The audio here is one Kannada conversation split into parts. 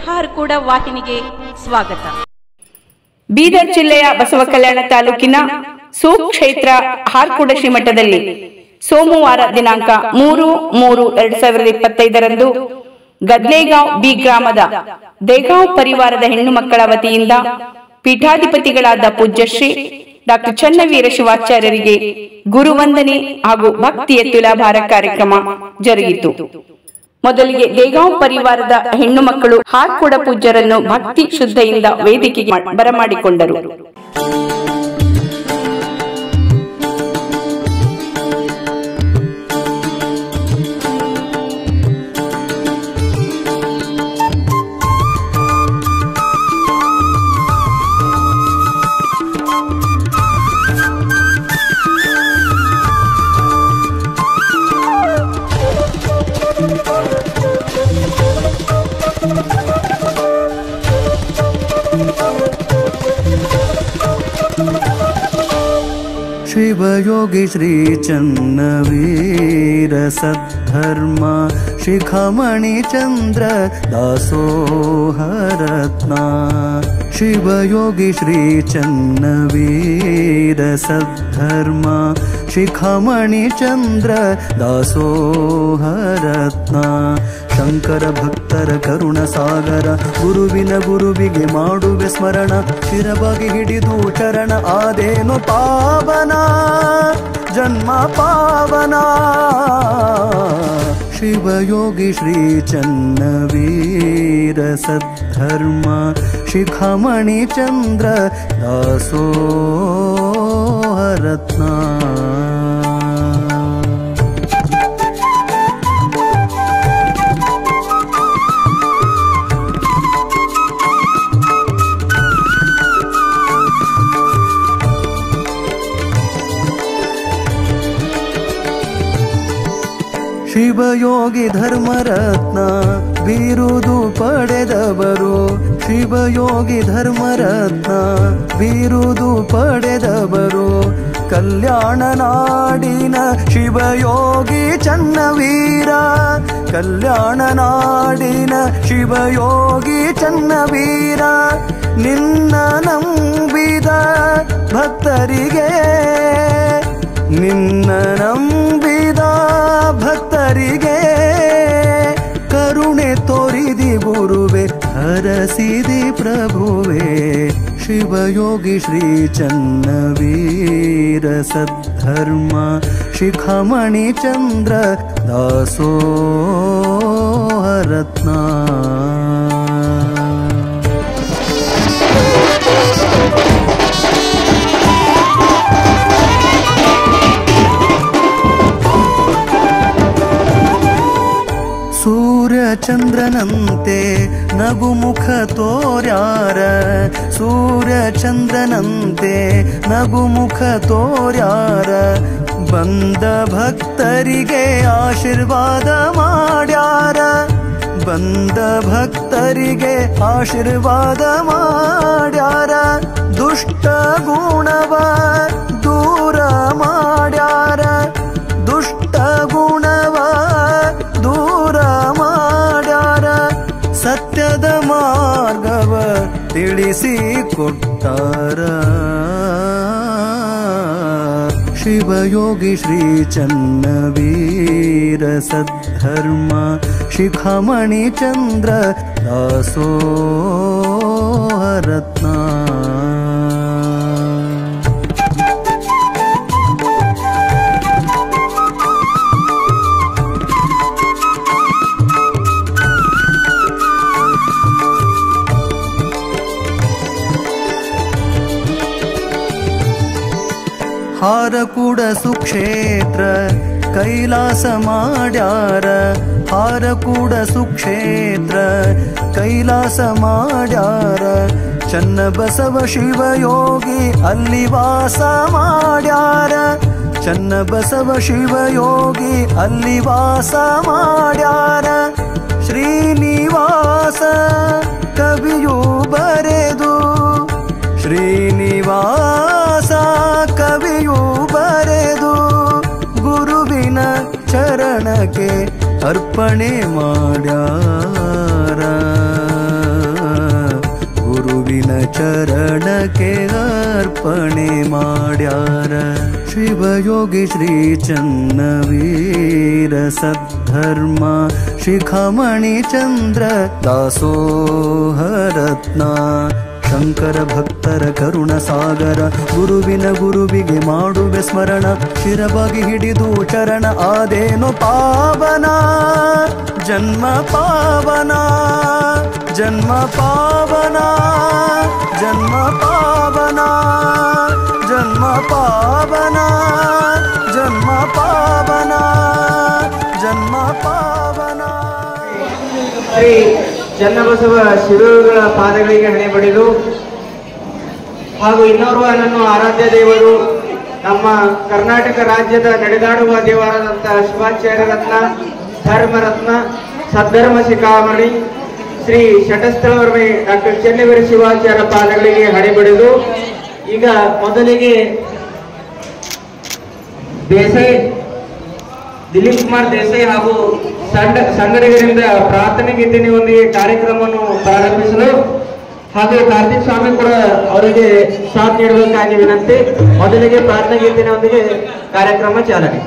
ಹಾರ್ಕೂಡ ವಾಹಿನಿಗೆ ಸ್ವಾಗತ. ಬೀದರ್ ಜಿಲ್ಲೆಯ ಬಸವ ಕಲ್ಯಾಣ ತಾಲೂಕಿನ ಸುಕ್ಷೇತ್ರ ಹಾರ್ಕೂಡ ಶ್ರೀಮಠದಲ್ಲಿ ಸೋಮವಾರ ದಿನಾಂಕ 3/3/2025 ಗದ್ಲೇಗಾಂವ್ ಬಿ ಗ್ರಾಮದ ದೇಗಾಂವ್ ಪರಿವಾರದ ಹೆಣ್ಣು ಮಕ್ಕಳ ವತಿಯಿಂದ ಪೀಠಾಧಿಪತಿಗಳಾದ ಪೂಜ್ಯಶ್ರೀ ಡಾಕ್ಟರ್ ಚನ್ನವೀರ ಶಿವಾಚಾರ್ಯರಿಗೆ ಗುರುವಂದನೆ ಹಾಗೂ ಭಕ್ತಿಯ ತುಲಾಭಾರ ಕಾರ್ಯಕ್ರಮ ಜರುಗಿತು. ಮೊದಲಿಗೆ ದೇಗಾಂವ್ ಪರಿವಾರದ ಹೆಣ್ಣು ಮಕ್ಕಳು ಹಾರ್ಕೂಡ ಪೂಜ್ಯರನ್ನು ಭಕ್ತಿ ಶ್ರದ್ಧೆಯಿಂದ ವೇದಿಕೆಗೆ ಬರಮಾಡಿಕೊಂಡರು. शिवयोगी श्री चन्नवीर सद्धर्मा शिखामणि चंद्र दासोहरत्ना. शिवयोगी श्री चन्नवीर सद्धर्मा शिखामणि चंद्र दासोहरत्ना. ಶಂಕರ ಭಕ್ತರ ಕರುಣ ಸಾಗರ ಗುರುವಿನ ಗುರುವಿಗೆ ಮಾಡುವೆ ಸ್ಮರಣ. ಶಿರಬಾಗಿ ಹಿಡಿದು ಚರಣ ಆದೇನು ಪಾವನ ಜನ್ಮ ಪಾವನ. ಶಿವಯೋಗಿ ಶ್ರೀ ಚನ್ನವೀರ ಸದ್ಧರ್ಮ ಶಿಖಾಮಣಿ ಚಂದ್ರ ದಾಸೋಹರತ್ನ. ಶಿವಯೋಗಿ ಧರ್ಮರತ್ನ ಬಿರುದು ಪಡೆದವರು. ಶಿವಯೋಗಿ ಧರ್ಮರತ್ನ ಬಿರುದು ಪಡೆದವರು. ಕಲ್ಯಾಣ ನಾಡಿನ ಶಿವಯೋಗಿ ಚನ್ನವೀರ. ಕಲ್ಯಾಣ ನಾಡಿನ ಶಿವಯೋಗಿ ಚನ್ನವೀರ. ನಿನ್ನ ನಂಬಿದ ಭಕ್ತರಿಗೆ ನಿನ್ನ ನಂಬಿದ ಭಕ್ತರಿಗೆ ಕರುಣೆ ತೋರಿದಿ ಗುರುವೆ ಹರಸಿದಿ ಪ್ರಭುವೆ. ಶಿವಯೋಗಿ ಶ್ರೀ ಚನ್ನವೀರ ಸದ್ಧರ್ಮ ಶಿಖಾಮಣಿ ಚಂದ್ರ ದಾಸೋಹರತ್ನ. ಸೂರ್ಯ ಚಂದ್ರನಂತೆ ನಗುಮುಖ ತೋರ್ಯಾರ. ಸೂರ್ಯ ಚಂದ್ರನಂತೆ ನಗುಮುಖ ತೋರ್ಯಾರ. ಬಂದ ಭಕ್ತರಿಗೆ ಆಶೀರ್ವಾದ ಮಾಡ್ಯಾರ. ಬಂದ ಭಕ್ತರಿಗೆ ಆಶೀರ್ವಾದ ಮಾಡ್ಯಾರ. ದುಷ್ಟ ಗುಣವ ದೂರ ಮಾಡ್ಯಾರ. ದುಷ್ಟ ಗುಣವ ದೂರ ಮಾಡ್ಯಾರ. ಸತ್ಯದ ಮಾರ್ಗವ ತಿಳಿಸಿ ಕೊಟ್ಟಾರ. ಶಿವಯೋಗಿ ಶ್ರೀ ಚನ್ನವೀರ ಸದ್ಧರ್ಮ ಶಿಖಾಮಣಿ ಚಂದ್ರ ದಾಸೋಹರತ್ನ. ಹಾರಕೂಡ ಸುಕ್ಷೇತ್ರ ಕೈಲಾಸ ಮಾಡ್ಯಾರ. ಹಾರಕೂಡ ಸುಕ್ಷೇತ್ರ ಕೈಲಾಸ ಮಾಡ್ಯಾರ. ಚನ್ನಬಸವ ಶಿವಯೋಗಿ ಅಲ್ಲಿ ವಾಸ ಮಾಡ್ಯಾರ. ಚನ್ನಬಸವ ಶಿವಯೋಗಿ ಅಲ್ಲಿ ವಾಸ ಮಾಡ್ಯಾರ. ಶ್ರೀನಿವಾಸ ಕವಿಯು ಬರೆದು. ಶ್ರೀನಿವಾಸ ಕವಿಯು ಬರೆದು ಗುರುವಿನ ಚರಣಕ್ಕೆ ಅರ್ಪಣೆ ಮಾಡ್ಯಾರ. ಅರ್ಪಣೆ ಮಾಡ್ಯಾರ. ಶಿವಯೋಗಿ ಶ್ರೀ ಚನ್ನವೀರ ಸದ್ಧರ್ಮ ಶಿಖಮಣಿ ಚಂದ್ರ ದಾಸೋಹರತ್ನ. ಶಂಕರ ಭಕ್ತರ ಕರುಣ ಸಾಗರ ಗುರುವಿಗೆ ಮಾಡುವೆ ಸ್ಮರಣ. ಶಿರಬಾಗಿ ಹಿಡಿದು ಚರಣ ಆದೇನು ಪಾವನ ಜನ್ಮ ಪಾವನ ಜನ್ಮ ಪಾವನ ಜನ್ಮ ಪಾವನ ಜನ್ಮ ಪಾವನ ಜನ್ಮ ಪಾವನ ಜನ್ಮ ಪಾವನ. ಶ್ರೀ ಚನ್ನಬಸವ ಶಿವಗಳ ಪಾದಗಳಿಗೆ ಹಣೆ ಬಡಿದು ಹಾಗೂ ಇನ್ನೋರ್ವ ನನ್ನ ಆರಾಧ್ಯ ದೇವರು ನಮ್ಮ ಕರ್ನಾಟಕ ರಾಜ್ಯದ ನಡೆದಾಡುವ ದೇವರಾದಂತಹ ಶಿವಾಚಾರ್ಯ ರತ್ನ ಧರ್ಮರತ್ನ ಸದ್ಧರ್ಮ ಶಿಖಾಮಣಿ ಶ್ರೀ ಶಟಸ್ಥಳವರ್ಮೆ ಡಾಕ್ಟರ್ ಚನ್ನವೀರ ಶಿವಾಚಾರ್ಯ ಪಾದಗಳಿಗೆ ಹಣೆ ಬಡಿದು ಈಗ ಮೊದಲಿಗೆ ದೇಸಾಯಿ ದಿಲೀಪ್ ಕುಮಾರ್ ದೇಸಾಯಿ ಹಾಗೂ ಸಂಗಡಿಗರಿಂದ ಪ್ರಾರ್ಥನೆ ಗೀತೆಯೊಂದಿಗೆ ಕಾರ್ಯಕ್ರಮವನ್ನು ಪ್ರಾರಂಭಿಸಲು ಹಾಗೂ ಕಾರ್ತಿಕ್ ಸ್ವಾಮಿ ಕೂಡ ಅವರಿಗೆ ಸಾಥ್ ನೀಡಬೇಕಾಗಿ ವಿನಂತಿ. ಮೊದಲಿಗೆ ಪ್ರಾರ್ಥನೆ ಗೀತೆಯೊಂದಿಗೆ ಕಾರ್ಯಕ್ರಮ ಚಾಲನೆ.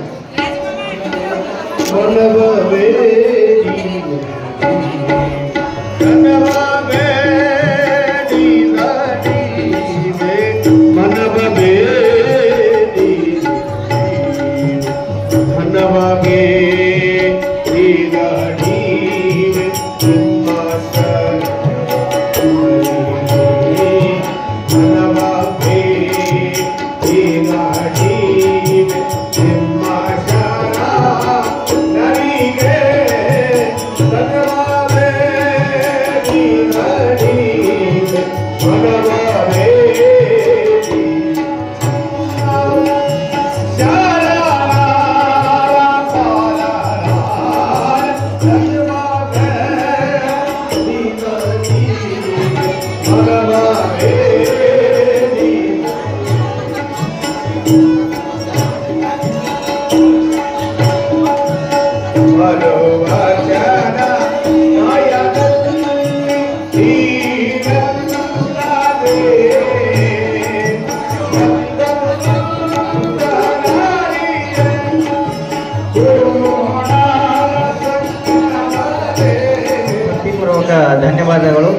ಧನ್ಯವಾದಗಳು.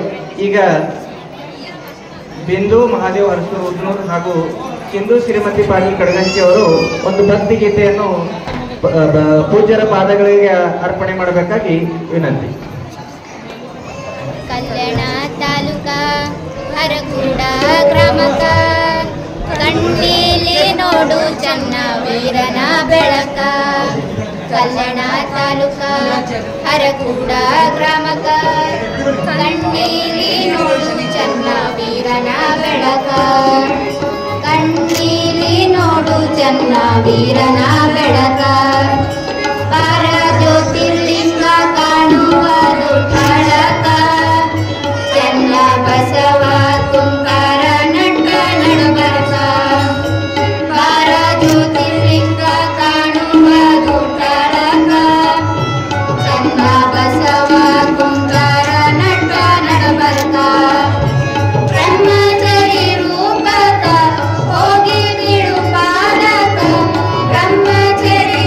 ಈಗ ಬಿಂದು ಮಹಾದೇವ್ ಅರಸೂರು ಉದ್ನೂರು ಹಾಗೂ ಸಿಂಧು ಶ್ರೀಮತಿ ಪಾಟೀಲ್ ಕಡಗಂಚಿ ಅವರು ಒಂದು ಭಕ್ತಿ ಗೀತೆಯನ್ನು ಪೂಜ್ಯರ ಪಾದಗಳಿಗೆ ಅರ್ಪಣೆ ಮಾಡಬೇಕಾಗಿ ವಿನಂತಿ. ಕಲ್ಯಾಣ ತಾಲೂಕಾ ಹರಕೂಡ ಗ್ರಾಮಕ ಕಣ್ಣೀಲಿ ನೋಡು ಚನ್ನ ವೀರನ ಬೆಳಕ. ಕಲ್ಯಾಣ ತಾಲೂಕಾ ಹರಕೂಡ ಗ್ರಾಮಕ ಕಣ್ಣೀಲಿ ನೋಡು ಚನ್ನ ವೀರನ ಬೆಳಕ. ಕಣ್ಣೀಲಿ ನೋಡು ಚನ್ನ ವೀರನ ಬೆಳಕ. ಪಾರ ಜ್ಯೋತಿರ್ಲಿಂಗ ಕಾಣುವುದು ಠಳಕ. ಚನ್ನ ಬಸವ ಕುಂಕಾರ ನಟ ನಡಬರ್ಕ. ಪಾರ ಜ್ಯೋತಿರ್ಲಿಂಗ ಕಾಣುವುದು ಠಳಕ. ಚನ್ನ ಬಸವ ಕುಂಕಾರ ನಟ ನಡಬರ್ಕ. ಬ್ರಹ್ಮಚರಿ ರೂಪಕ ಹೋಗಿ ಬಿಡು ಪಾಲಕ. ಬ್ರಹ್ಮಚರಿ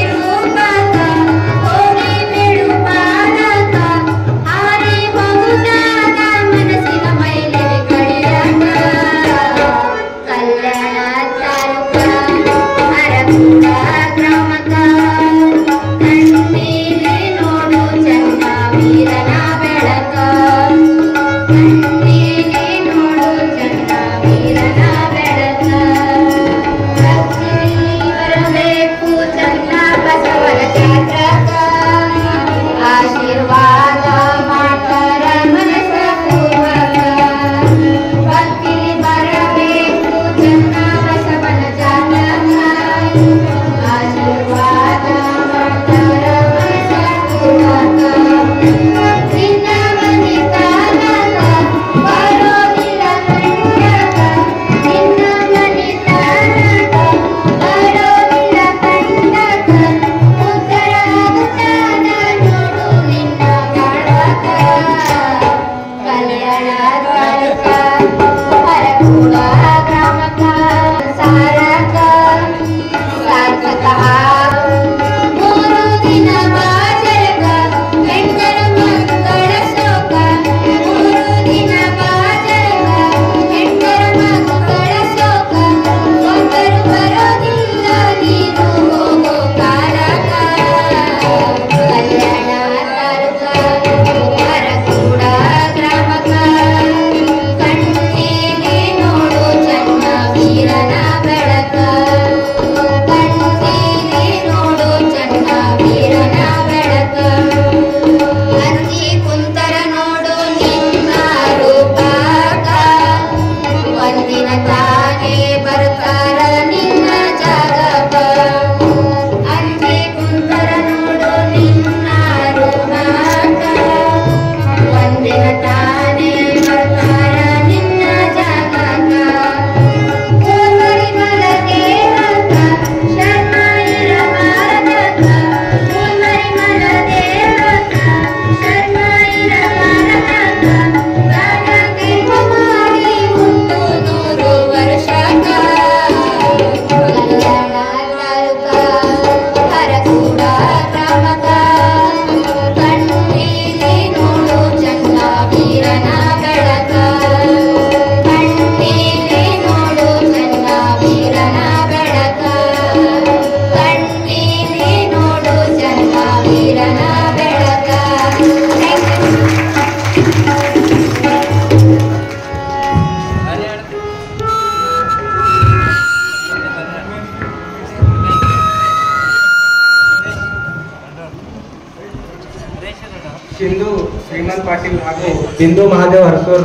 ಹಾಗೂ ಬಿಂದು ಮಹಾದೇವ್ ಹರಸೂರ್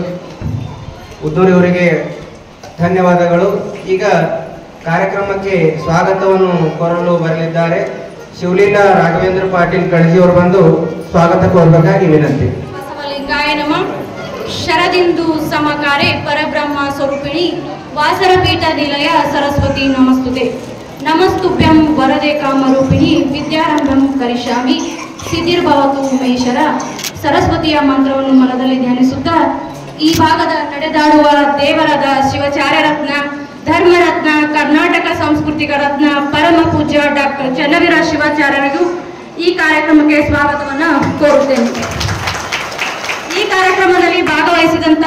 ಉದ್ದೂರಿ ಅವರಿಗೆ ಧನ್ಯವಾದಗಳು. ಈಗ ಕಾರ್ಯಕ್ರಮಕ್ಕೆ ಸ್ವಾಗತವನ್ನು ಕೋರಲು ಬರಲಿದ್ದಾರೆ ಶಿವಲೀಲಾ ರಾಘವೇಂದ್ರ ಪಾಟೀಲ್ ಕಣಜಿಯವರು ಬಂದು ಸ್ವಾಗತ ಕೋರಬೇಕಾಗಿ ವಿನಂತಿ. ಬಸವಲಿಂಗಾಯ ನಮಃ. ಶರದಿಂದು ಸಮಕಾರೆ ಪರಬ್ರಹ್ಮ ಸ್ವರೂಪಿಣಿ ವಾಸರ ಪೀಠ ನಿಲಯ ಸರಸ್ವತಿ ನಮಸ್ತುತೆ. ನಮಸ್ತುಭ್ಯಂ ವರದೆ ಕಾಮರೂಪಿಣಿ ವಿದ್ಯಾರಂಭಂ ಕರಿಷ್ಯಾಮಿ ಸಿದ್ಧಿರ್ಭವತು ಉಮೇಶ್ವರ. ಸರಸ್ವತಿಯ ಮಂತ್ರವನ್ನು ಮನದಲ್ಲಿ ಧ್ಯಾನಿಸುತ್ತಾ ಈ ಭಾಗದ ನಡೆದಾಡುವ ದೇವರಾದ ಶಿವಾಚಾರ್ಯ ರತ್ನ, ಧರ್ಮರತ್ನ, ಕರ್ನಾಟಕ ಸಾಂಸ್ಕೃತಿಕ ರತ್ನ, ಪರಮ ಪೂಜ್ಯ ಡಾಕ್ಟರ್ ಚನ್ನವೀರ ಶಿವಾಚಾರ್ಯರಿಗೂ ಈ ಕಾರ್ಯಕ್ರಮಕ್ಕೆ ಸ್ವಾಗತವನ್ನ ಕೋರುತ್ತೇನೆ. ಈ ಕಾರ್ಯಕ್ರಮದಲ್ಲಿ ಭಾಗವಹಿಸಿದಂತ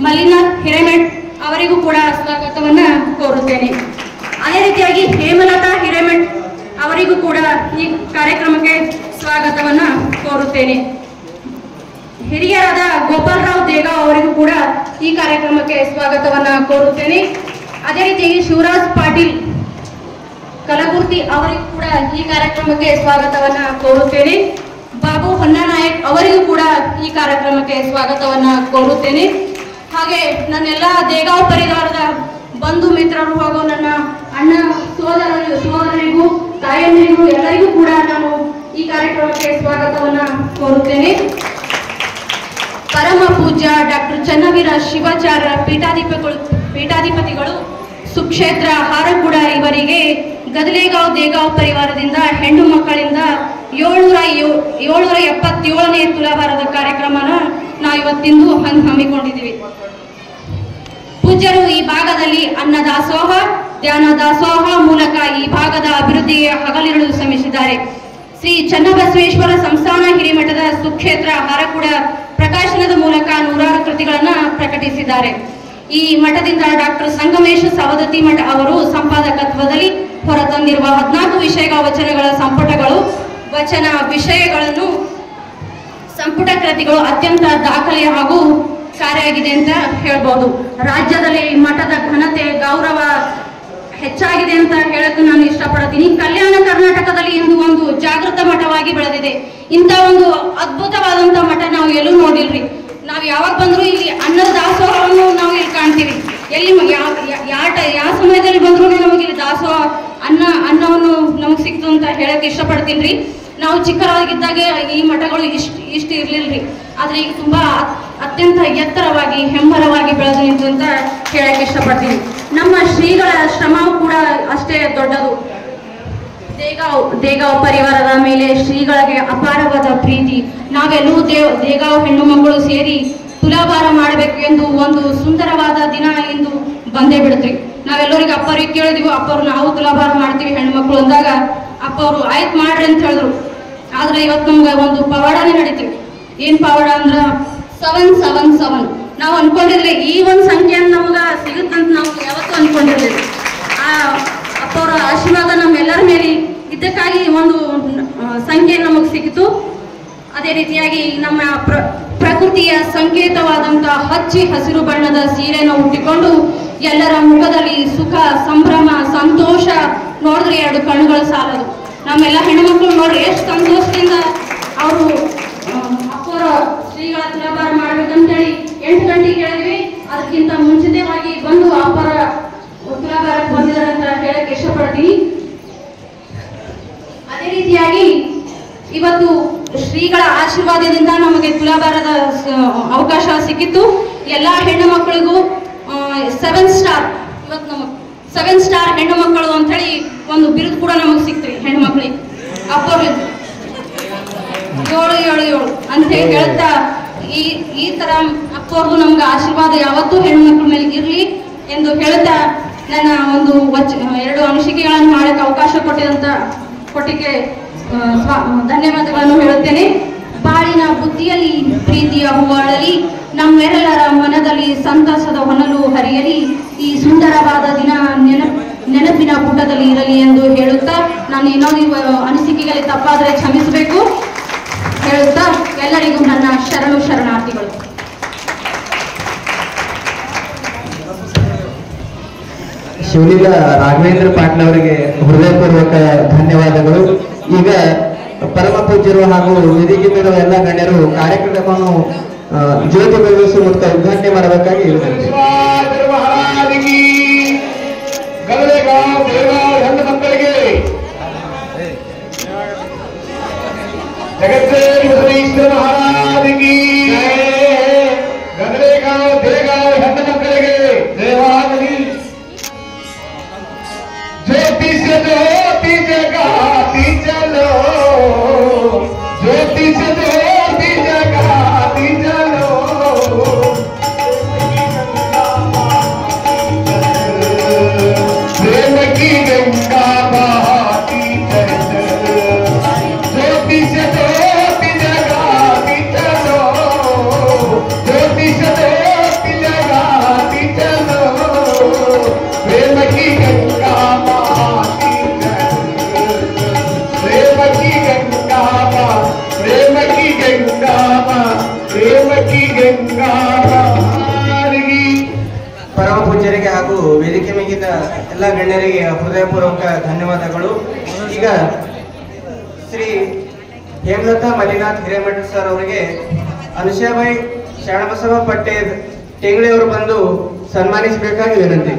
ಮಲ್ಲಿನಾಥ್ ಹಿರೇಮಠ್ ಅವರಿಗೂ ಕೂಡ ಸ್ವಾಗತವನ್ನ ಕೋರುತ್ತೇನೆ. ಅದೇ ರೀತಿಯಾಗಿ ಹೇಮಲತಾ ಹಿರೇಮಠ್ ಅವರಿಗೂ ಕೂಡ ಈ ಕಾರ್ಯಕ್ರಮಕ್ಕೆ ಸ್ವಾಗತವನ್ನ ಕೋರುತ್ತೇನೆ. ಹಿರಿಯರಾದ ಗೋಪಾಲರಾವ್ ದೇಗಾವ್ ಅವರಿಗೂ ಕೂಡ ಈ ಕಾರ್ಯಕ್ರಮಕ್ಕೆ ಸ್ವಾಗತವನ್ನ ಕೋರುತ್ತೇನೆ. ಅದೇ ರೀತಿಯಾಗಿ ಶಿವರಾಜ್ ಪಾಟೀಲ್ ಕಲಬುರ್ಗಿ ಅವರಿಗೂ ಕೂಡ ಈ ಕಾರ್ಯಕ್ರಮಕ್ಕೆ ಸ್ವಾಗತವನ್ನ ಕೋರುತ್ತೇನೆ. ಬಾಬು ಹೊನ್ನನಾಯಕ್ ಅವರಿಗೂ ಕೂಡ ಈ ಕಾರ್ಯಕ್ರಮಕ್ಕೆ ಸ್ವಾಗತವನ್ನ ಕೋರುತ್ತೇನೆ. ಹಾಗೆ ನನ್ನೆಲ್ಲ ದೇಗಾವ್ ಪರಿವಾರದ ಬಂಧು ಮಿತ್ರರು ಹಾಗೂ ನನ್ನ ಅಣ್ಣ ಸೋದರರಿಗೂ ತಾಯಂದಿರಿಗೂ ಎಲ್ಲರಿಗೂ ಕೂಡ ನಾನು ಈ ಕಾರ್ಯಕ್ರಮಕ್ಕೆ ಸ್ವಾಗತವನ್ನ ಕೋರುತ್ತೇನೆ. ಪರಮ ಪೂಜ್ಯ ಡಾಕ್ಟರ್ ಚನ್ನವೀರ ಶಿವಾಚಾರ್ಯ ಪೀಠಾಧಿಪತಿಗಳು ಸುಕ್ಷೇತ್ರ ಹಾರಗೂಡ ಇವರಿಗೆ ಗದಲೇಗಾಂವ್ ದೇಗಾಂವ್ ಪರಿವಾರದಿಂದ ಹೆಣ್ಣು ಮಕ್ಕಳಿಂದ 777ನೇ ತುಲಾಭಾರದ ಕಾರ್ಯಕ್ರಮನ ನಾವು ಇವತ್ತಿಂದು ಹಮ್ಮಿಕೊಂಡಿದ್ದೀವಿ. ಪೂಜ್ಯರು ಈ ಭಾಗದಲ್ಲಿ ಅನ್ನ ದಾಸೋಹ, ಧ್ಯಾನ ದಾಸೋಹ ಮೂಲಕ ಈ ಭಾಗದ ಅಭಿವೃದ್ಧಿಗೆ ಹಗಲಿರುಳು ಶ್ರಮಿಸಿದ್ದಾರೆ. ಶ್ರೀ ಚನ್ನಬಸವೇಶ್ವರ ಸಂಸ್ಥಾನ ಹಿರಿಮಠದ ಸುಕ್ಷೇತ್ರ ಹಾರಗೂಡ ಪ್ರಕಾಶನದ ಮೂಲಕ 100 ಕೃತಿಗಳನ್ನ ಪ್ರಕಟಿಸಿದ್ದಾರೆ. ಈ ಮಠದಿಂದ ಡಾಕ್ಟರ್ ಸಂಗಮೇಶ ಸವದತ್ತಿ ಮಠ ಅವರು ಸಂಪಾದಕತ್ವದಲ್ಲಿ ಹೊರತಂದಿರುವ 14 ವಿಷಯಗಳ ವಚನಗಳ ವಚನ ವಿಷಯಗಳನ್ನು ಸಂಪುಟ ಕೃತಿಗಳು ಅತ್ಯಂತ ದಾಖಲೆ ಹಾಗೂ ಕಾರ್ಯಾಗಿದೆ ಅಂತ ಹೇಳ್ಬೋದು. ರಾಜ್ಯದಲ್ಲಿ ಮಠದ ಘನತೆ ಗೌರವ ಹೆಚ್ಚಾಗಿದೆ ಅಂತ ಹೇಳಕ್ಕೆ ನಾನು ಇಷ್ಟಪಡ್ತೀನಿ. ಕಲ್ಯಾಣ ಕರ್ನಾಟಕದಲ್ಲಿ ಇಂದು ಒಂದು ಜಾಗೃತ ಮಠವಾಗಿ ಬೆಳೆದಿದೆ. ಇಂಥ ಒಂದು ಅದ್ಭುತವಾದಂಥ ಮಠ ನಾವು ಎಲ್ಲೂ ನೋಡಿಲ್ರಿ. ನಾವು ಯಾವಾಗ ಬಂದರೂ ಇಲ್ಲಿ ಅನ್ನದ ದಾಸೋಹವನ್ನು ನಾವು ಇಲ್ಲಿ ಕಾಣ್ತೀವಿ. ಎಲ್ಲಿ ಯಾವ ಸಮಯದಲ್ಲಿ ಬಂದರೂ ನಮಗೆ ಇಲ್ಲಿ ದಾಸೋಹ ಅನ್ನವನ್ನು ನಮಗೆ ಸಿಕ್ತು ಅಂತ ಹೇಳಕ್ಕೆ ಇಷ್ಟಪಡ್ತೀನಿ ರೀ. ನಾವು ಚಿಕ್ಕರಾಗಿದ್ದಾಗ ಈ ಮಠಗಳು ಇಷ್ಟು ಇರ್ಲಿಲ್ರಿ. ಆದ್ರೆ ಈಗ ತುಂಬಾ ಅತ್ಯಂತ ಎತ್ತರವಾಗಿ ಹೆಮ್ಮರವಾಗಿ ಬೆಳೆದು ನಿಂತು ಅಂತ ಹೇಳಕ್ಕೆ ಇಷ್ಟಪಡ್ತೀನಿ. ನಮ್ಮ ಶ್ರೀಗಳ ಶ್ರಮವು ಕೂಡ ಅಷ್ಟೇ ದೊಡ್ಡದು. ದೇಗಾಂವ್ ಪರಿವಾರದ ಮೇಲೆ ಶ್ರೀಗಳಿಗೆ ಅಪಾರವಾದ ಪ್ರೀತಿ. ನಾವೆಲ್ಲರೂ ದೇಗಾಂವ್ ಹೆಣ್ಣು ಮಕ್ಕಳು ಸೇರಿ ತುಲಾಭಾರ ಮಾಡಬೇಕು ಎಂದು ಒಂದು ಸುಂದರವಾದ ದಿನ ಇಂದು ಬಂದೇ ಬಿಡುತ್ರಿ. ನಾವೆಲ್ಲರಿಗೆ ಅಪ್ಪರಿಗೆ ಕೇಳಿದ್ವಿ, ಅಪ್ಪರು ನಾವು ತುಲಾಭಾರ ಮಾಡ್ತೀವಿ ಹೆಣ್ಣು ಮಕ್ಕಳು ಅಂದಾಗ ಅಪ್ಪವರು ಆಯ್ತು ಮಾಡ್ರಿ ಅಂತ ಹೇಳಿದ್ರು. ಆದ್ರೆ ಇವತ್ತು ನಮ್ಗೆ ಒಂದು ಪವಾಡನೇ ನಡೀತೀವಿ. ಏನ್ ಪವಾಡ ಅಂದ್ರ 777. ನಾವು ಅನ್ಕೊಂಡಿರ್ಲಿ ಈ ಒಂದು ಸಂಖ್ಯೆಯನ್ನು ನಮಗ ಸಿಗುತ್ತಂತ ನಾವು ಯಾವತ್ತೂ ಅನ್ಕೊಂಡಿರ್ಲಿಲ್ಲ. ಆ ಅಪ್ಪವರ ಆಶೀರ್ವಾದ ನಮ್ಮೆಲ್ಲರ ಮೇಲೆ ಇದಕ್ಕಾಗಿ ಒಂದು ಸಂಖ್ಯೆ ನಮಗೆ ಸಿಕ್ಕಿತು. ಅದೇ ರೀತಿಯಾಗಿ ನಮ್ಮ ಪ್ರಕೃತಿಯ ಸಂಕೇತವಾದಂತಹ ಹಚ್ಚಿ ಹಸಿರು ಬಣ್ಣದ ಸೀರೆಯನ್ನು ಹುಟ್ಟಿಕೊಂಡು ಎಲ್ಲರ ಮುಖದಲ್ಲಿ ಸುಖ, ಸಂಭ್ರಮ, ಸಂತೋಷ ನೋಡಿದ್ರೆ 2 ಕಣ್ಣುಗಳು ಸಾಲದು. ನಮ್ಮೆಲ್ಲ ಹೆಣ್ಣುಮಕ್ಕಳು ನೋಡ್ರಿ ಎಷ್ಟು ಸಂತೋಷದಿಂದ ಅವರು ಅಪ್ಪರ ಶ್ರೀಗಳ ತುಲಾಭಾರ ಮಾಡ್ಬೇಕಂತೇಳಿ 8 ಗಂಟೆಗೆ ಹೇಳಿದ್ವಿ. ಅದಕ್ಕಿಂತ ಮುಂಚಿತವಾಗಿ ಬಂದು ಅಪ್ಪರ ತುಲಾಭಾರಕ್ಕೆ ಬಂದಿದ್ದಾರೆ ಅಂತ ಹೇಳಕ್ಕೆ ಇಷ್ಟಪಡ್ತೀನಿ. ಅದೇ ರೀತಿಯಾಗಿ ಇವತ್ತು ಶ್ರೀಗಳ ಆಶೀರ್ವಾದದಿಂದ ನಮಗೆ ತುಲಾಭಾರದ ಅವಕಾಶ ಸಿಕ್ಕಿತ್ತು. ಎಲ್ಲಾ ಹೆಣ್ಣು ಮಕ್ಕಳಿಗೂ 7 ಸ್ಟಾರ್, ಇವತ್ತು ನಮಗೆ 7 ಸ್ಟಾರ್ ಹೆಣ್ಣು ಮಕ್ಕಳು ಅಂತ ಹೇಳಿ ಒಂದು ಬಿರುದು ಕೂಡ ನಮಗೆ ಸಿಕ್ತ್ರಿ. ಹೆಣ್ಣು ಮಕ್ಕಳಿಗೆ ಅಪ್ಪರು 777 ಅಂತ ಹೇಳಿ ಹೇಳ್ತಾ ಈ ತರ ಅಪ್ಪವ್ರದ್ದು ನಮ್ಗೆ ಆಶೀರ್ವಾದ ಯಾವತ್ತೂ ಹೆಣ್ಣು ಮಕ್ಕಳ ಮೇಲೆ ಇರ್ಲಿ ಎಂದು ಹೇಳ್ತಾ ನನ್ನ ಒಂದು 2 ಅನಿಸಿಕೆಗಳನ್ನು ಮಾಡಕ್ಕೆ ಅವಕಾಶ ಕೊಟ್ಟಿಗೆ ಧನ್ಯವಾದಗಳನ್ನು ಹೇಳುತ್ತೇನೆ. ಬಾಳಿನ ಬುದ್ಧಿಯಲ್ಲಿ ಪ್ರೀತಿಯ ಹೂವಾಡಲಿ, ನಮ್ಮೆಲ್ಲರ ಮನದಲ್ಲಿ ಸಂತಸದ ಹೊನಲು ಹರಿಯಲಿ, ಈ ಸುಂದರವಾದ ದಿನ ನೆನಪಿನ ಪುಟದಲ್ಲಿ ಇರಲಿ ಎಂದು ಹೇಳುತ್ತಾ ನಾನು ಇನ್ನೊಂದು ಅನಿಸಿಕೆಗಳಿಗೆ ತಪ್ಪಾದರೆ ಕ್ಷಮಿಸಬೇಕು ಹೇಳುತ್ತಾ ಎಲ್ಲರಿಗೂ ನನ್ನ ಶರಣಾರ್ಥಿಗಳು. ಶಿವಲೀಲಾ ರಾಘವೇಂದ್ರ ಪಾಟೀಲ್ ಅವರಿಗೆ ಹೃದಯಪೂರ್ವಕ ಧನ್ಯವಾದಗಳು. ಈಗ ಪರಮ ಪೂಜ್ಯರು ಹಾಗೂ ವೇದಿಕೆ ಮೇಲಿರುವ ಎಲ್ಲ ಗಣ್ಯರು ಕಾರ್ಯಕ್ರಮವನ್ನು ಜ್ಯೋತಿ ಬೆಳಗಿಸುವ ಮೂಲಕ ಉದ್ಘಾಟನೆ ಮಾಡಬೇಕಾಗಿ ಇರುತ್ತದೆ. ಹೆಣ್ಣು ಮಕ್ಕಳಿಗೆ ಜಗತ್ತೇಶ್ವರ ಮಹಾರಾಜಿಗೆ ಗದರೇಗಾಂವ್ ದೇಗಾಂವ್ ಹೆಣ್ಣು ಮಕ್ಕಳಿಗೆ ದೇವಾಗಲಿ ज्योति से ज्योति जगाती चलो ज्योति से ज्योति जगाती चलो प्रेम की गंगा बहाती चलो ज्योति से ज्योति जगाती चलो ज्योति से ज्योति जगाती चलो प्रेम की गंगा ಪರಮ ಪೂಜ್ಯರಿಗೆ ಹಾಗೂ ವೇದಿಕೆ ಮೇಗಿದ್ದ ಎಲ್ಲ ಗಣ್ಯರಿಗೆ ಹೃದಯಪೂರ್ವಕ ಧನ್ಯವಾದಗಳು. ಈಗ ಶ್ರೀ ಹೇಮಲತಾ ಮಲ್ಲಿನಾಥ್ ಹಿರೇಮಠ ಸರ್ ಅವರಿಗೆ ಅನುಷಾಬಾಯಿ ಶರಣಬಸವ ಪಟ್ಟೇದ್ ಟೆಂಗಳಿಯವರು ಬಂದು ಸನ್ಮಾನಿಸಬೇಕಾಗಿ ವಿನಂತಿ.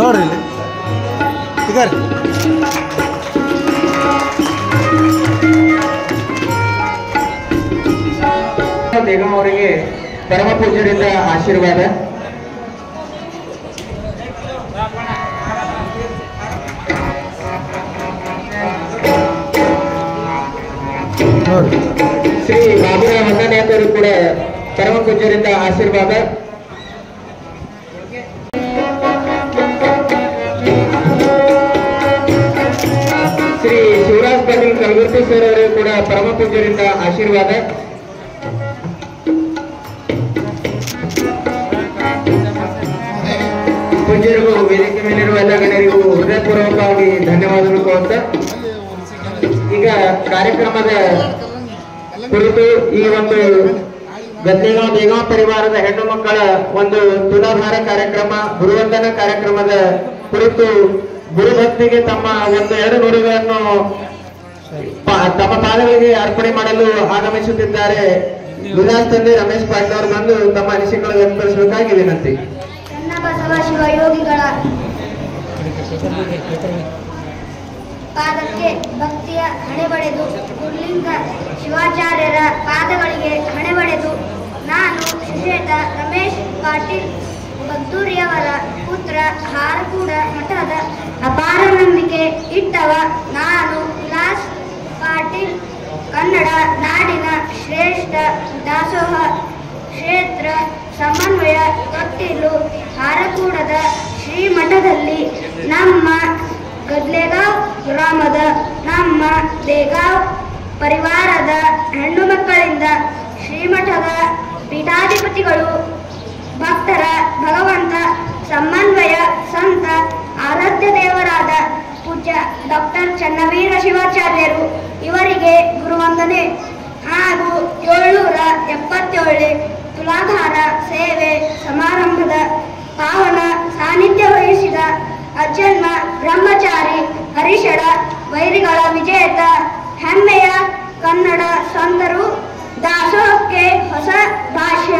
ನೋಡ್ರಿ ಈಗ ಬೇಗಂ ಅವರಿಗೆ ಪರಮ ಪೂಜ್ಯರಿಂದ ಆಶೀರ್ವಾದ. ಶ್ರೀ ಬಾಬುರಾವ್ ಹೊನ್ನನೇಕರು ಕೂಡ ಪರಮ ಪೂಜ್ಯರಿಂದ ಆಶೀರ್ವಾದ. ಶ್ರೀ ಶಿವರಾಜ್ ಪಾಟೀಲ್ ಕಲಗುರ್ತಿ ಸರ್ ಅವರು ಕೂಡ ಪರಮ ಪೂಜ್ಯರಿಂದ ಆಶೀರ್ವಾದ. ಪೂಜ್ಯರಿಗೂ ವೇದಿಕೆ ಮೇಲಿರುವ ಎಲ್ಲ ಗಣ್ಯರಿಗೂ ಹೃದಯಪೂರ್ವಕವಾಗಿ ಧನ್ಯವಾದಗಳು ಕೋರುತ್ತಾ ಈಗ ಕಾರ್ಯಕ್ರಮದ ಕುರಿತು ಈ ಒಂದು ಗದ್ಲೆಗಾಂವ್ ದೇಗಾಂವ್ ಪರಿವಾರದ ಹೆಣ್ಣು ಮಕ್ಕಳ ಒಂದು ತುಲಾಭಾರ ಕಾರ್ಯಕ್ರಮ, ಗುರುವಂದನ ಕಾರ್ಯಕ್ರಮದ ಕುರಿತು ಗುರುಭಕ್ತಿಗೆ ತಮ್ಮ ಒಂದು 2 ನುಡಿಗಳನ್ನು ತಮ್ಮ ಪಾದಗಳಿಗೆ ಅರ್ಪಣೆ ಮಾಡಲು ಆಗಮಿಸುತ್ತಿದ್ದಾರೆ. ವಿಲಾಸ್ ತಂದೆ ರಮೇಶ್ ಪಾಟೀಲ್ ಅವರು ಬಂದು ತಮ್ಮ ಅನಿಸಿಕೆಗಳನ್ನು ವ್ಯಕ್ತಪಡಿಸಬೇಕಾಗಿ ವಿನಂತಿ. ಚನ್ನಬಸವ ಶಿವಯೋಗಿಗಳ ಪಾದಕ್ಕೆ ಭಕ್ತಿಯ ಹಣೆಬಡೆದು, ಗುರುಲಿಂಗ ಶಿವಾಚಾರ್ಯರ ಪಾದಗಳಿಗೆ ಹಣೆಬಡೆದು, ನಾನು ಸುಶ್ರೇತ ರಮೇಶ್ ಪಾಟೀಲ್ ಬದ್ದೂರಿಯವರ ಪುತ್ರ, ಹಾರಕೂಡ ಮಠದ ಅಪಾರ ನಂಬಿಕೆ ಇಟ್ಟವ ನಾನು ವಿಲಾಸ್ ಪಾಟೀಲ್ ಕನ್ನಡ ನಾಡಿನ ಶ್ರೇಷ್ಠ ದಾಸೋಹ ಕ್ಷೇತ್ರ ಸಮನ್ವಯ ತೊಟ್ಟಿಲು ಹಾರಕೂಡದ ಶ್ರೀಮಠದಲ್ಲಿ ನಮ್ಮ ಗದ್ಲೆಗಾಂವ್ ಗ್ರಾಮದ ನಮ್ಮ ದೇಗಾಂವ್ ಪರಿವಾರದ ಹೆಣ್ಣು ಮಕ್ಕಳಿಂದ ಶ್ರೀಮಠದ ಪೀಠಾಧಿಪತಿಗಳು, ಭಕ್ತರ ಭಗವಂತ ಸಮನ್ವಯ ಸಂತ ಆರಾಧ್ಯ ದೇವರಾದ ಪೂಜ್ಯ ಡಾಕ್ಟರ್ ಚನ್ನವೀರ ಶಿವಾಚಾರ್ಯರು ಇವರಿಗೆ ಗುರುವಂದನೆ ಹಾಗೂ 777 ತುಲಾಧಾರ ಸೇವೆ ಸಮಾರಂಭದ ಪಾವನ ಸಾನ್ನಿಧ್ಯ ವಹಿಸಿದ ಅಜನ್ಮ ಬ್ರಹ್ಮಚಾರಿ ಹರಿಷಡ ವೈರಿಗಳ ವಿಜೇತ ಹೆಮ್ಮೆಯ ಕನ್ನಡ ಸಂತರು ದಾಸೋಹಕ್ಕೆ ಹೊಸ ಭಾಷ್ಯ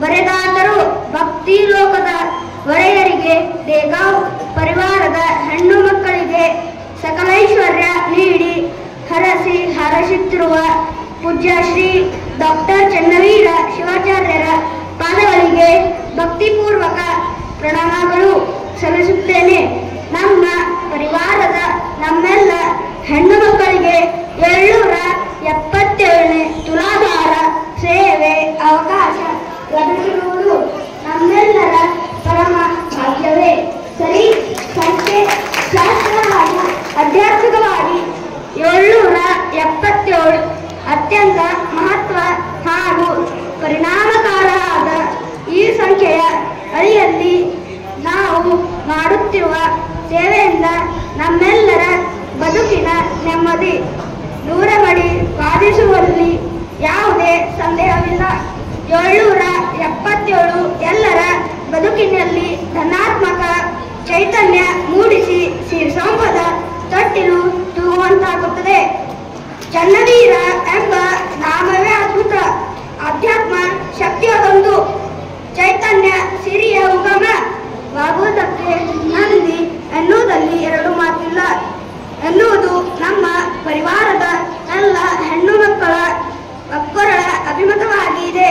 ಬರೆದಾದರೂ ಭಕ್ತಿ ಲೋಕದ ಒಡೆಯರಿಗೆ ದೇಗಾಂವ್ ಪರಿವಾರದ ಹೆಣ್ಣು ಮಕ್ಕಳಿಗೆ ಸಕಲೈಶ್ವರ್ಯ ನೀಡಿ ಹರಸುತ್ತಿರುವ ಪೂಜ್ಯ ಶ್ರೀ ಡಾಕ್ಟರ್ ಚನ್ನವೀರ ಶಿವಾಚಾರ್ಯರ ಪಾದಗಳಿಗೆ ಭಕ್ತಿಪೂರ್ವಕ ಪ್ರಣಾಮಗಳು ಸಲ್ಲಿಸುತ್ತೇನೆ. ನಮ್ಮ ಪರಿವಾರದ ನಮ್ಮೆಲ್ಲ ಹೆಣ್ಣು ಮಕ್ಕಳಿಗೆ 777ನೇ ತುಲಾಭಾರ ಸೇವೆ ಅವಕಾಶ ಲಭಿಸಿರುವುದು ನಮ್ಮೆಲ್ಲರ ಪರಮ ಭಾಗ್ಯವೇ ಸರಿ. ಸಂಖ್ಯೆ ಶಾಸ್ತ್ರ ಹಾಗೂ ಆಧ್ಯಾತ್ಮಿಕವಾಗಿ 777 ಅತ್ಯಂತ ಮಹತ್ವ ಹಾಗೂ ಪರಿಣಾಮಕಾರಿಯಾದ ಈ ಸಂಖ್ಯೆಯ ಅಡಿಯಲ್ಲಿ ನಾವು ಮಾಡುತ್ತಿರುವ ಸೇವೆಯಿಂದ ನಮ್ಮೆಲ್ಲರ ಬದುಕಿನ ನೆಮ್ಮದಿ ದೂರಮಡಿ ಸಾಧಿಸುವಲ್ಲಿ ಯಾವುದೇ ಸಂದೇಹವಿಲ್ಲ. 777 ಎಲ್ಲರ ಬದುಕಿನಲ್ಲಿ ಧನಾತ್ಮಕ ಚೈತನ್ಯ ಮೂಡಿಸಿ ಸಿರಿಸಂಪದ ತೊಟ್ಟಿಲು ತೂಗುವಂತಾಗುತ್ತದೆ. ಚನ್ನವೀರ ಎಂಬ ನಾಮವೇ ಅದ್ಭುತ. ಅಧ್ಯಾತ್ಮ ಶಕ್ತಿಯದೊಂದು ಚೈತನ್ಯ ಸಿರಿಯ ಉಗಮವಾಗುವುದಕ್ಕೆ ನಂದಿ ಎನ್ನುವುದಲ್ಲಿ ಎರಡು ಮಾತಿಲ್ಲ ಎನ್ನುವುದು ನಮ್ಮ ಪರಿವಾರದ ಎಲ್ಲ ಹೆಣ್ಣು ಮಕ್ಕಳ ಒಕ್ಕೊರಳ ಅಭಿಮತವಾಗಿದೆ.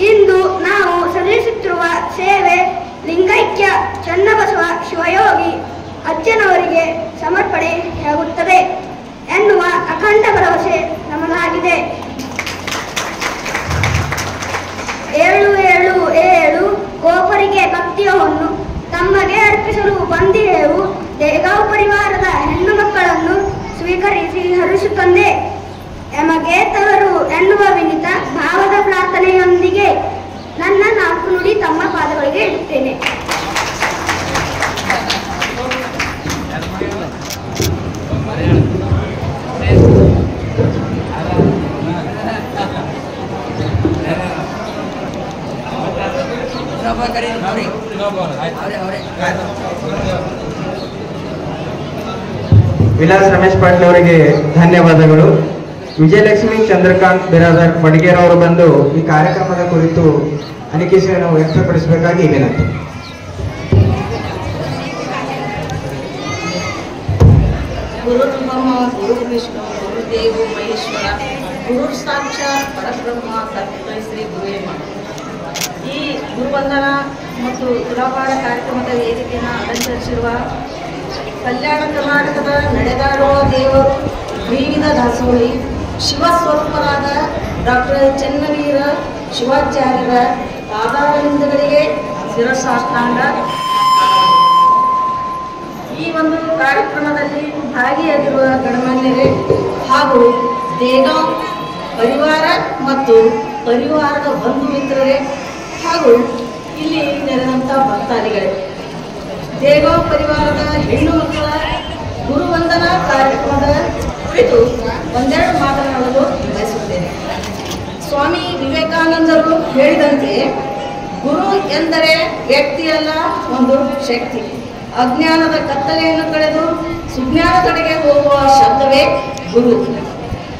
ಇಂದು ನಾವು ಸಲ್ಲಿಸುತ್ತಿರುವ ಸೇವೆ ಲಿಂಗೈಕ್ಯ ಚನ್ನಬಸವ ಶಿವಯೋಗಿ ಅಜ್ಜನವರಿಗೆ ಸಮರ್ಪಣೆಯಾಗುತ್ತದೆ ಎನ್ನುವ ಅಖಂಡ ಭರವಸೆ ನಮಗಾಗಿದೆ. 777 ಗೋಪರಿಗೆ ಭಕ್ತಿಯ ಹೊನ್ನು ತಮಗೆ ಅರ್ಪಿಸಲು ಬಂದಿಹೇವು. ದೇಗಾಂವ್ ಪರಿವಾರದ ಹೆಣ್ಣು ಮಕ್ಕಳನ್ನು ಸ್ವೀಕರಿಸಿ ಹರಿಸುತ್ತಂದೆ ಎಮಗೆ ತವರು ಎನ್ನುವ ವಿನಿತ ಭಾವದ ಪ್ರಾರ್ಥನೆಯೊಂದಿಗೆ ನನ್ನ 4 ನುಡಿ ತಮ್ಮ ಪಾದಗಳಿಗೆ ಇಡುತ್ತೇನೆ. ವಿಲಾಸ್ ರಮೇಶ್ ಪಾಟೀಲ್ ಅವರಿಗೆ ಧನ್ಯವಾದಗಳು. ವಿಜಯಲಕ್ಷ್ಮಿ ಚಂದ್ರಕಾಂತ್ ಬಿರಾದರ್ ಬಡಗೇರ್ ಅವರು ಬಂದು ಈ ಕಾರ್ಯಕ್ರಮದ ಕುರಿತು ಅನಿಸಿಕೆಯನ್ನು ವ್ಯಕ್ತಪಡಿಸಬೇಕಾಗಿ ವಿನಂತಿ. ಗುರು ಬ್ರಹ್ಮ ಗುರು ವಿಷ್ಣು ಗುರುದೇವ ಮಹೇಶ್ವರ ಗುರು ಸಾಕ್ಷಾತ್ ಪರಬ್ರಹ್ಮ ತತ್ವ ಶ್ರೀ ಗುರುವೇ ನಮಃ. ಈ ಗುರುವಂದನ ಮತ್ತು ತುಲಾಭಾರ ಕಾರ್ಯಕ್ರಮದ ವೇದಿಕೆಯನ್ನು ಅಲಂಕರಿಸಿರುವ ಕಲ್ಯಾಣ ಕರ್ನಾಟಕದ ನಡೆದಾಡುವ ದೇವರು ವಿವಿಧ ದಾಸೋಹಿ ಶಿವಸ್ವರೂಪರಾದ ಡಾಕ್ಟರ್ ಚನ್ನವೀರ ಶಿವಾಚಾರ್ಯರ ಪಾದಾರವಿಂದಗಳಿಗೆ ಶಿರಸಾಷ್ಟಾಂಗ. ಈ ಒಂದು ಕಾರ್ಯಕ್ರಮದಲ್ಲಿ ಭಾಗಿಯಾಗಿರುವ ಗಣಮಾನ್ಯರೇ ಹಾಗೂ ದೇಗಾಂವ್ ಪರಿವಾರ ಮತ್ತು ಪರಿವಾರದ ಬಂಧು ಮಿತ್ರರೇ ಹಾಗೂ ಇಲ್ಲಿ ನೆರೆದಂಥ ಭಕ್ತಾದಿಗಳೇ, ದೇಗಾಂವ್ ಪರಿವಾರದ ಹೆಣ್ಣು ಮಕ್ಕಳ ಗುರುವಂದನಾ ಕಾರ್ಯಕ್ರಮದ ಕುರಿತು ಒಂದೆರಡು ಮಾತನಾಡಲು ಬಯಸುತ್ತೇನೆ. ಸ್ವಾಮಿ ವಿವೇಕಾನಂದರು ಹೇಳಿದಂತೆ ಗುರು ಎಂದರೆ ವ್ಯಕ್ತಿಯಲ್ಲ, ಒಂದು ಶಕ್ತಿ. ಅಜ್ಞಾನದ ಕತ್ತಲೆಯನ್ನು ಕಳೆದು ಸುಜ್ಞಾನದೆಡೆಗೆ ಹೋಗುವ ಶಬ್ದವೇ ಗುರು.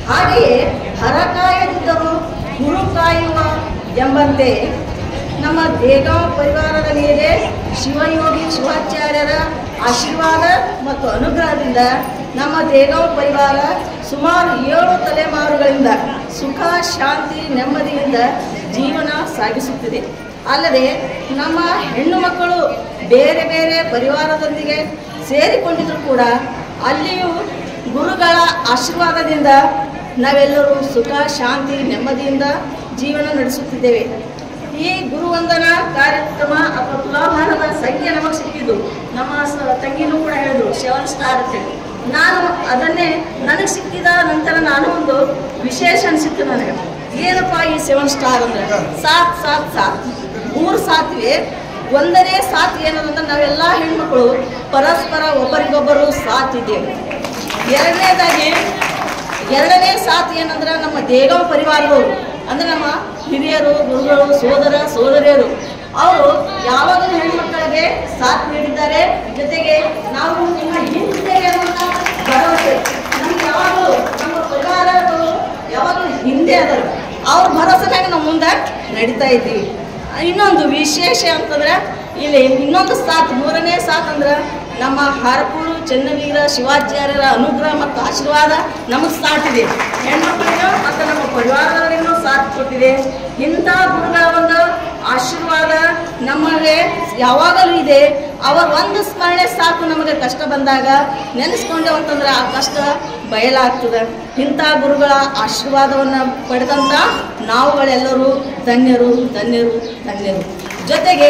ಹಾಗೆಯೇ ಹರ ಕಾಯದಿದ್ದರೂ ಗುರು ಕಾಯುವ ಎಂಬಂತೆ ನಮ್ಮ ದೇಗಾಂವ್ ಪರಿವಾರದ ಮೇಲೆ ಶಿವಯೋಗಿ ಶಿವಾಚಾರ್ಯರ ಆಶೀರ್ವಾದ ಮತ್ತು ಅನುಗ್ರಹದಿಂದ ನಮ್ಮ ದೇಗಾಂವ್ ಪರಿವಾರ ಸುಮಾರು 7 ತಲೆಮಾರುಗಳಿಂದ ಸುಖ ಶಾಂತಿ ನೆಮ್ಮದಿಯಿಂದ ಜೀವನ ಸಾಗಿಸುತ್ತಿದೆ. ಅಲ್ಲದೆ ನಮ್ಮ ಹೆಣ್ಣು ಮಕ್ಕಳು ಬೇರೆ ಬೇರೆ ಪರಿವಾರದೊಂದಿಗೆ ಸೇರಿಕೊಂಡಿದ್ದರೂ ಕೂಡ ಅಲ್ಲಿಯೂ ಗುರುಗಳ ಆಶೀರ್ವಾದದಿಂದ ನಾವೆಲ್ಲರೂ ಸುಖ ಶಾಂತಿ ನೆಮ್ಮದಿಯಿಂದ ಜೀವನ ನಡೆಸುತ್ತಿದ್ದೇವೆ. ಈ ಗುರುವಂದನಾ ಕಾರ್ಯಕ್ರಮ ಅಥವಾ ತುಲಾಭಾರದ ಸಂಖ್ಯೆ ನಮಗೆ ಸಿಕ್ಕಿದ್ದು ನಮ್ಮ ತಂಗಿನೂ ಕೂಡ ಹೇಳಿದ್ರು 7 ಸ್ಟಾರ್ ಅಂತೇಳಿ. ನಾನು ಅದನ್ನೇ ನನಗೆ ಸಿಕ್ಕಿದ ನಂತರ ನಾನು ಒಂದು ವಿಶೇಷ ಅನಿಸಿತ್ತು ನನಗೆ. ಏನಪ್ಪ ಈ 7 ಸ್ಟಾರ್ ಅಂದರೆ 7 3 ಸಾತ್ವೆ. ಒಂದನೇ ಸಾತ್ ಏನಂದ್ರೆ ನಾವೆಲ್ಲ ಹೆಣ್ಮಕ್ಳು ಪರಸ್ಪರ ಒಬ್ಬರಿಗೊಬ್ಬರು ಸಾಥ್ ಇದ್ದೇವೆ. ಎರಡನೇ ಸಾಥ್ ಏನಂದ್ರೆ ನಮ್ಮ ದೇಗಾಂವ್ ಪರಿವಾರದವರು ಅಂದರೆ ನಮ್ಮ ಹಿರಿಯರು ಗುರುಗಳು ಸೋದರ ಸೋದರಿಯರು ಅವರು ಯಾವಾಗಲೂ ಹೆಣ್ಮಕ್ಕಳಿಗೆ ಸಾಥ್ ನೀಡಿದ್ದಾರೆ. ಜೊತೆಗೆ ನಾವು ನಿಮ್ಮ ಹಿಂದಿದ್ದೇವೆ ಅನ್ನುವಂಥ ಭರವಸೆ ನಮ್ಗೆ ಯಾವಾಗಲೂ ನಮ್ಮ ಪರಿವಾರದವರು ಮುಂದೆ ಅದಾರ. ಅವ್ರ ಭರೋಸೆನಾಗ ನಾವು ಮುಂದೆ ನಡೀತಾ ಇದ್ದೀವಿ. ಇನ್ನೊಂದು ವಿಶೇಷ ಅಂತಂದ್ರೆ ಇಲ್ಲಿ ಇನ್ನೊಂದು ಸಾಥ್, ಮೂರನೇ ಸಾಥ್ ಅಂದ್ರೆ ನಮ್ಮ ಹಾರಕೂರು ಚೆನ್ನವೀರ ಶಿವಾಚಾರ್ಯರ ಅನುಗ್ರಹ ಮತ್ತು ಆಶೀರ್ವಾದ ನಮಗೆ ಸಾಥ್ ಇದೆ. ಹೆಣ್ಮಕ್ಳಿಗೂ ಮತ್ತು ನಮ್ಮ ಪರಿವಾರದವರಿಗೂ ಸಾಥ್ ಕೊಟ್ಟಿದೆ. ಇಂಥ ಗುರುಗಳ ಒಂದು ಆಶೀರ್ವಾದ ನಮಗೆ ಯಾವಾಗಲೂ ಇದೆ. ಅವರ ಒಂದು ಸ್ಮರಣೆ ಸಾಕು. ನಮಗೆ ಕಷ್ಟ ಬಂದಾಗ ನೆನೆಸ್ಕೊಂಡೇವು ಅಂತಂದ್ರೆ ಆ ಕಷ್ಟ ಬಯಲಾಗ್ತದೆ. ಇಂಥ ಗುರುಗಳ ಆಶೀರ್ವಾದವನ್ನು ಪಡೆದಂಥ ನಾವುಗಳೆಲ್ಲರೂ ಧನ್ಯರು ಧನ್ಯರು ಧನ್ಯರು. ಜೊತೆಗೆ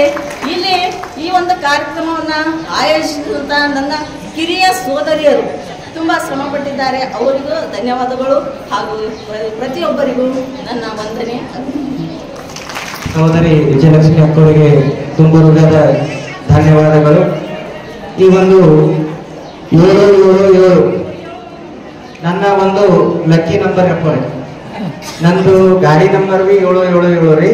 ಇಲ್ಲಿ ಈ ಒಂದು ಕಾರ್ಯಕ್ರಮವನ್ನು ಆಯೋಜಿಸಿದಂಥ ನನ್ನ ಕಿರಿಯ ಸೋದರಿಯರು ತುಂಬ ಶ್ರಮಪಟ್ಟಿದ್ದಾರೆ. ಅವರಿಗೂ ಧನ್ಯವಾದಗಳು ಹಾಗೂ ಪ್ರತಿಯೊಬ್ಬರಿಗೂ ನನ್ನ ವಂದನೆ. ಸಹೋದರಿ ವಿಜಯಲಕ್ಷ್ಮಿ ಅಕ್ಕವರಿಗೆ ತುಂಬ ಹೃದಯದ ಧನ್ಯವಾದಗಳು. ಈ ಒಂದು 777 ನನ್ನ ಒಂದು ಲಕ್ಕಿ ನಂಬರ್ ಅಪ್ಪರೆ. ನಂದು ಗಾಡಿ ನಂಬರ್ ಬಿ 777 ರೀ.